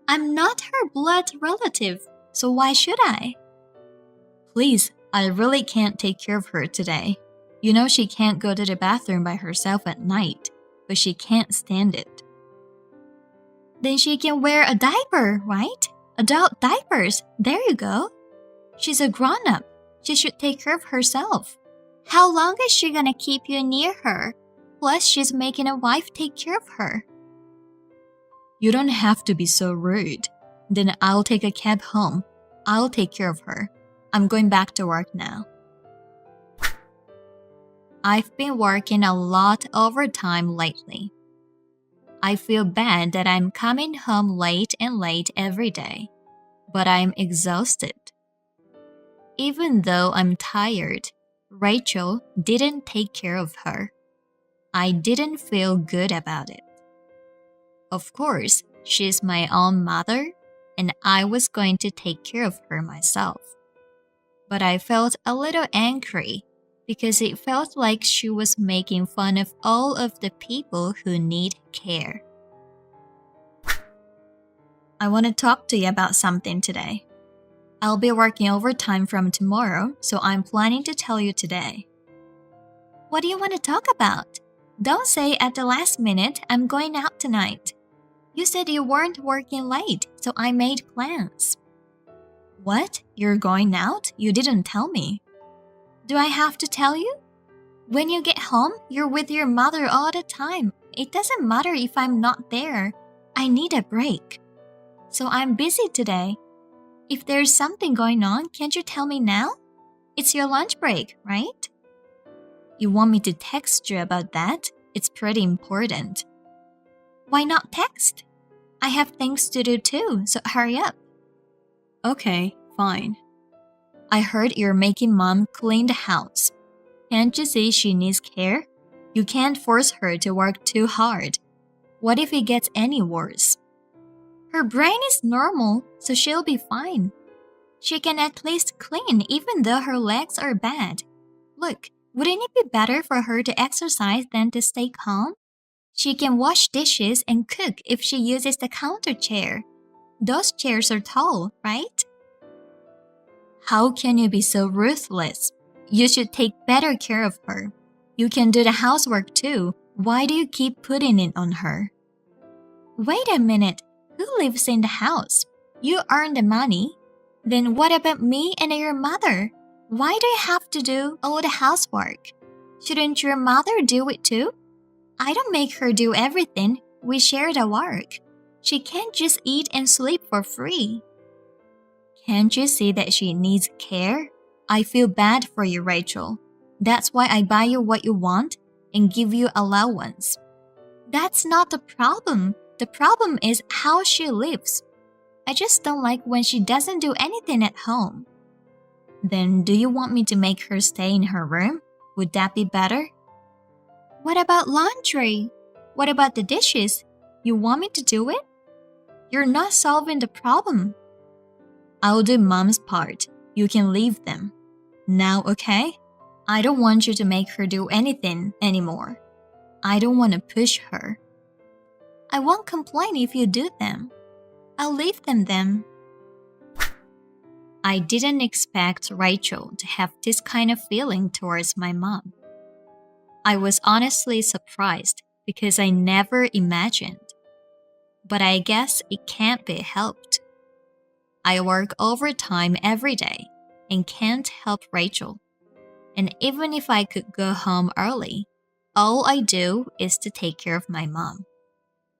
I'm not her blood relative, so why should I? Please, I really can't take care of her today. You know she can't go to the bathroom by herself at night, but she can't stand it. Then she can wear a diaper, right? Adult diapers. There you go. She's a grown-up. She should take care of herself. How long is she gonna keep you near her? Plus, she's making a wife take care of her. You don't have to be so rude. Then I'll take a cab home. I'll take care of her. I'm going back to work now. I've been working a lot overtime lately. I feel bad that I'm coming home late and late every day, but I'm exhausted. Even though I'm tired, Rachel didn't take care of her. I didn't feel good about it. Of course, she's my own mother, and I was going to take care of her myself. But I felt a little angry because it felt like she was making fun of all of the people who need care. I want to talk to you about something today. I'll be working overtime from tomorrow, so I'm planning to tell you today. What do you want to talk about? Don't say at the last minute, I'm going out tonight. You said you weren't working late, so I made plans. What? You're going out? You didn't tell me. Do I have to tell you? When you get home, you're with your mother all the time. It doesn't matter if I'm not there. I need a break. So I'm busy today. If there's something going on, can't you tell me now? It's your lunch break, right? You want me to text you about that? It's pretty important. Why not text? I have things to do too, so hurry up. Okay, fine. I heard you're making Mom clean the house. Can't you see she needs care? You can't force her to work too hard. What if it gets any worse? Her brain is normal, so she'll be fine. She can at least clean even though her legs are bad. Look, wouldn't it be better for her to exercise than to stay calm? She can wash dishes and cook if she uses the counter chair. Those chairs are tall, right? How can you be so ruthless? You should take better care of her. You can do the housework too. Why do you keep putting it on her? Wait a minute. Who lives in the house? You earn the money. Then what about me and your mother? Why do you have to do all the housework? Shouldn't your mother do it too? I don't make her do everything. We share the work. She can't just eat and sleep for free. Can't you see that she needs care? I feel bad for you, Rachel. That's why I buy you what you want and give you allowance. That's not the problem. The problem is how she lives. I just don't like when she doesn't do anything at home. Then do you want me to make her stay in her room? Would that be better? What about laundry? What about the dishes? You want me to do it? You're not solving the problem. I'll do Mom's part. You can leave them. Now, okay? I don't want you to make her do anything anymore. I don't want to push her. I won't complain if you do them. I'll leave them then. I didn't expect Rachel to have this kind of feeling towards my mom. I was honestly surprised because I never imagined. But I guess it can't be helped. I work overtime every day and can't help Rachel. And even if I could go home early, all I do is to take care of my mom.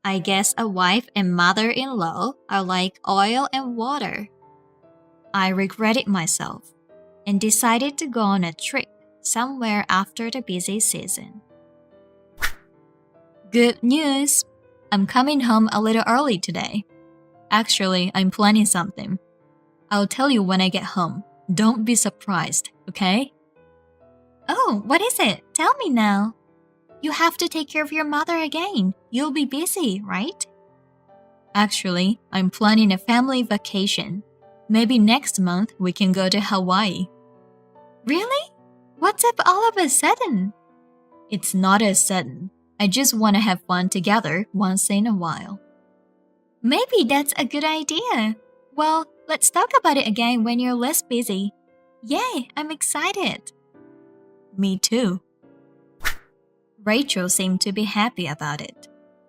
I guess a wife and mother-in-law are like oil and water. I regretted myself and decided to go on a trip somewhere after the busy season. Good news! I'm coming home a little early today. Actually, I'm planning something. I'll tell you when I get home. Don't be surprised, okay? Oh, what is it? Tell me now. You have to take care of your mother again. You'll be busy, right? Actually, I'm planning a family vacation. Maybe next month we can go to Hawaii. Really? What's up all of a sudden? It's not as sudden. I just want to have fun together once in a while. Maybe that's a good idea. Well, let's talk about it again when you're less busy. Yay, I'm excited. Me too. Rachel seemed to be happy about it.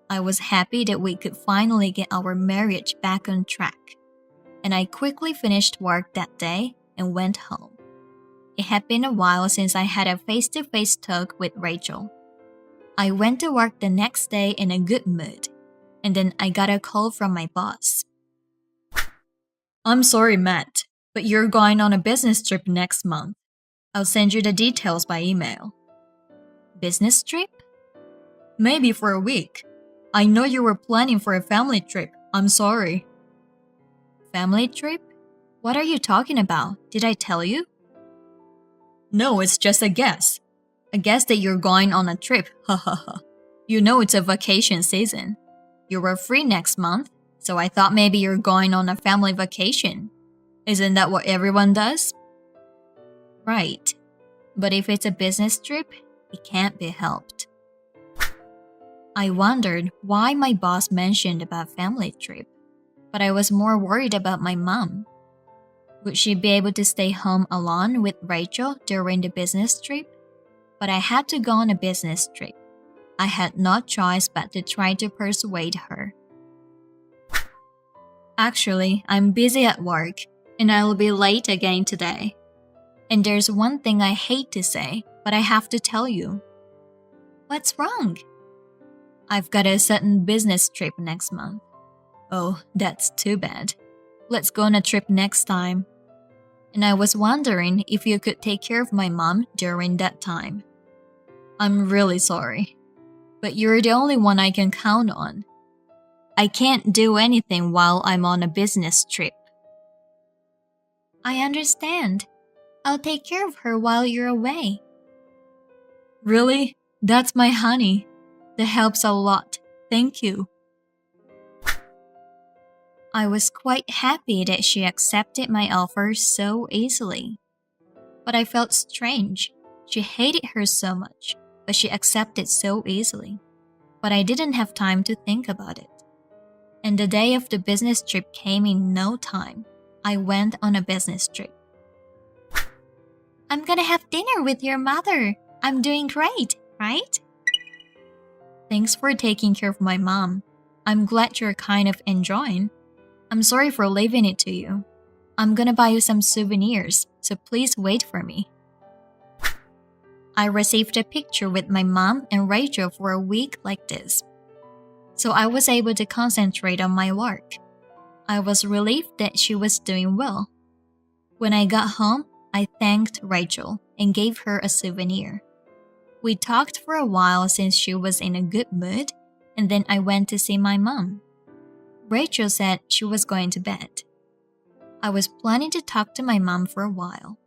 I was happy that we could finally get our marriage back on track. And I quickly finished work that day and went home. It had been a while since I had a face-to-face talk with Rachel. I went to work the next day in a good mood, and then I got a call from my boss. I'm sorry, Matt, but you're going on a business trip next month. I'll send you the details by email. Business trip? Maybe for a week. I know you were planning for a family trip. I'm sorry. Family trip? What are you talking about? Did I tell you? No, it's just a guess. I guess that you're going on a trip, ha ha ha. You know it's a vacation season. You were free next month, so I thought maybe you're going on a family vacation. Isn't that what everyone does? Right. But if it's a business trip, it can't be helped. I wondered why my boss mentioned about family trip, but I was more worried about my mom. Would she be able to stay home alone with Rachel during the business trip? But I had to go on a business trip. I had no choice but to try to persuade her. Actually, I'm busy at work, and I'll be late again today. And there's one thing I hate to say, but I have to tell you. What's wrong? I've got a sudden business trip next month. Oh, that's too bad. Let's go on a trip next time. And I was wondering if you could take care of my mom during that time. I'm really sorry, but you're the only one I can count on. I can't do anything while I'm on a business trip. I understand. I'll take care of her while you're away. Really? That's my honey. That helps a lot. Thank you. I was quite happy that she accepted my offer so easily. But I felt strange. She hated her so much, but she accepted so easily. But I didn't have time to think about it. And the day of the business trip came in no time. I went on a business trip. I'm gonna have dinner with your mother. I'm doing great, right? Thanks for taking care of my mom. I'm glad you're kind of enjoying. I'm sorry for leaving it to you. I'm gonna buy you some souvenirs, so please wait for me. I received a picture with my mom and Rachel for a week like this. So I was able to concentrate on my work. I was relieved that she was doing well. When I got home, I thanked Rachel and gave her a souvenir. We talked for a while since she was in a good mood, and then I went to see my mom. Rachel said she was going to bed. I was planning to talk to my mom for a while,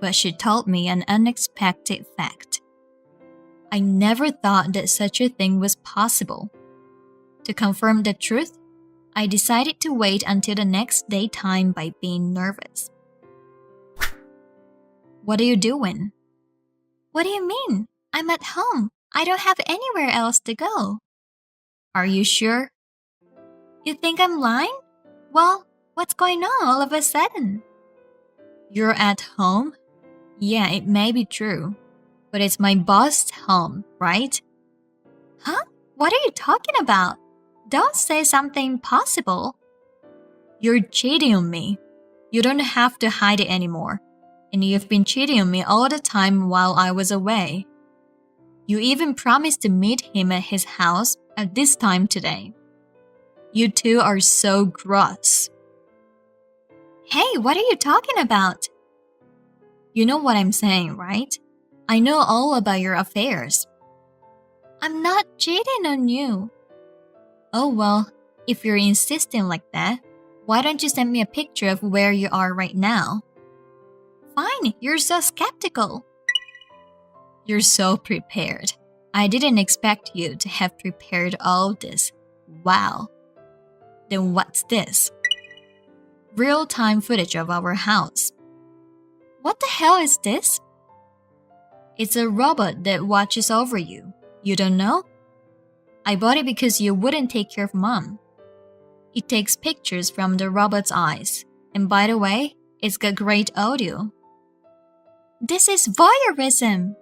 but she told me an unexpected fact. I never thought that such a thing was possible. To confirm the truth, I decided to wait until the next daytime by being nervous. What are you doing? What do you mean? I'm at home. I don't have anywhere else to go. Are you sure? You think I'm lying? Well, what's going on all of a sudden? You're at home? Yeah, it may be true. But it's my boss's home, right? Huh? What are you talking about? Don't say something impossible. You're cheating on me. You don't have to hide it anymore. And you've been cheating on me all the time while I was away. You even promised to meet him at his house at this time today. You two are so gross. Hey, what are you talking about? You know what I'm saying, right? I know all about your affairs. I'm not cheating on you. Oh well, if you're insisting like that, why don't you send me a picture of where you are right now? Fine, you're so skeptical. You're so prepared. I didn't expect you to have prepared all this. Wow. Then what's this? Real-time footage of our house. What the hell is this? It's a robot that watches over you. You don't know? I bought it because you wouldn't take care of Mom. It takes pictures from the robot's eyes. And by the way, it's got great audio. This is voyeurism.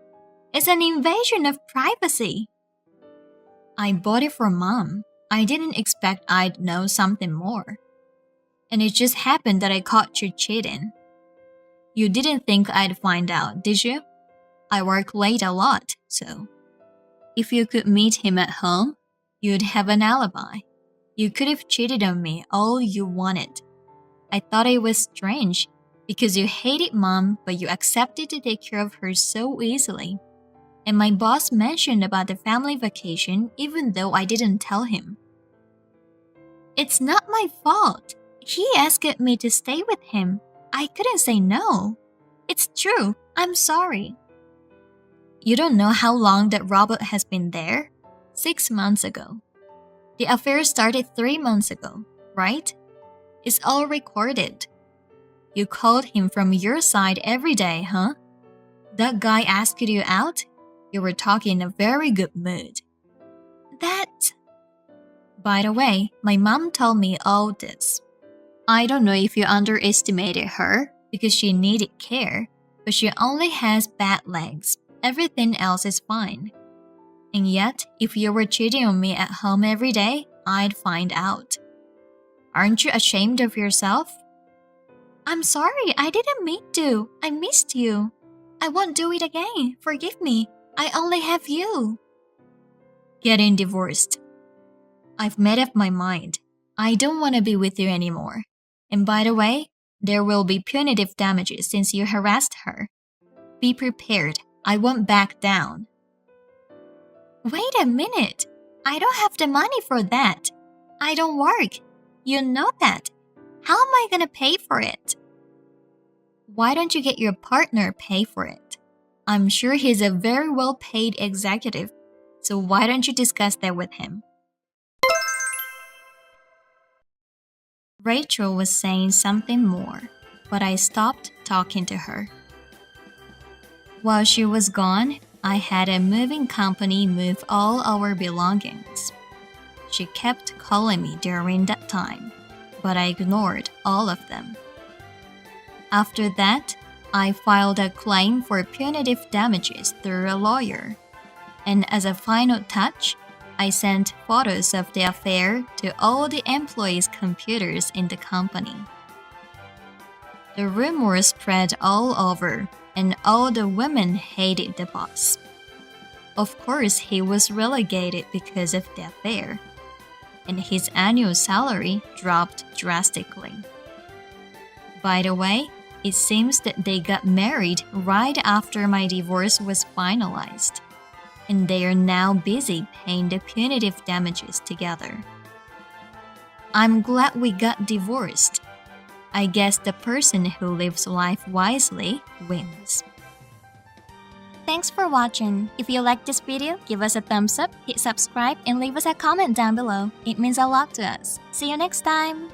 It's an invasion of privacy. I bought it for Mom. I didn't expect I'd know something more. And it just happened that I caught you cheating. You didn't think I'd find out, did you? I work late a lot, so. If you could meet him at home, you'd have an alibi. You could have cheated on me all you wanted. I thought it was strange, because you hated Mom, but you accepted to take care of her so easily. And my boss mentioned about the family vacation even though I didn't tell him. It's not my fault. He asked me to stay with him. I couldn't say no. It's true. I'm sorry. You don't know how long that robot has been there? 6 months ago. The affair started 3 months ago, right? It's all recorded. You called him from your side every day, huh? That guy asked you out? You were talking in a very good mood. By the way, my mom told me all this. I don't know if you underestimated her because she needed care, but she only has bad legs. Everything else is fine. And yet, if you were cheating on me at home every day, I'd find out. Aren't you ashamed of yourself? I'm sorry, I didn't mean to. I missed you. I won't do it again. Forgive me. I only have you. Getting divorced. I've made up my mind. I don't want to be with you anymore. And by the way, there will be punitive damages since you harassed her. Be prepared. I won't back down. Wait a minute. I don't have the money for that. I don't work. You know that. How am I going to pay for it? Why don't you get your partner pay for it? I'm sure he's a very well-paid executive, so why don't you discuss that with him? Rachel was saying something more, but I stopped talking to her. While she was gone, I had a moving company move all our belongings. She kept calling me during that time, but I ignored all of them. After that, I filed a claim for punitive damages through a lawyer. And as a final touch, I sent photos of the affair to all the employees' computers in the company. The rumors spread all over, and all the women hated the boss. Of course, he was relegated because of the affair, and his annual salary dropped drastically. By the way, it seems that they got married right after my divorce was finalized, and they are now busy paying the punitive damages together. I'm glad we got divorced. I guess the person who lives life wisely wins. Thanks for watching. If you liked this video, give us a thumbs up, hit subscribe, and leave us a comment down below. It means a lot to us. See you next time!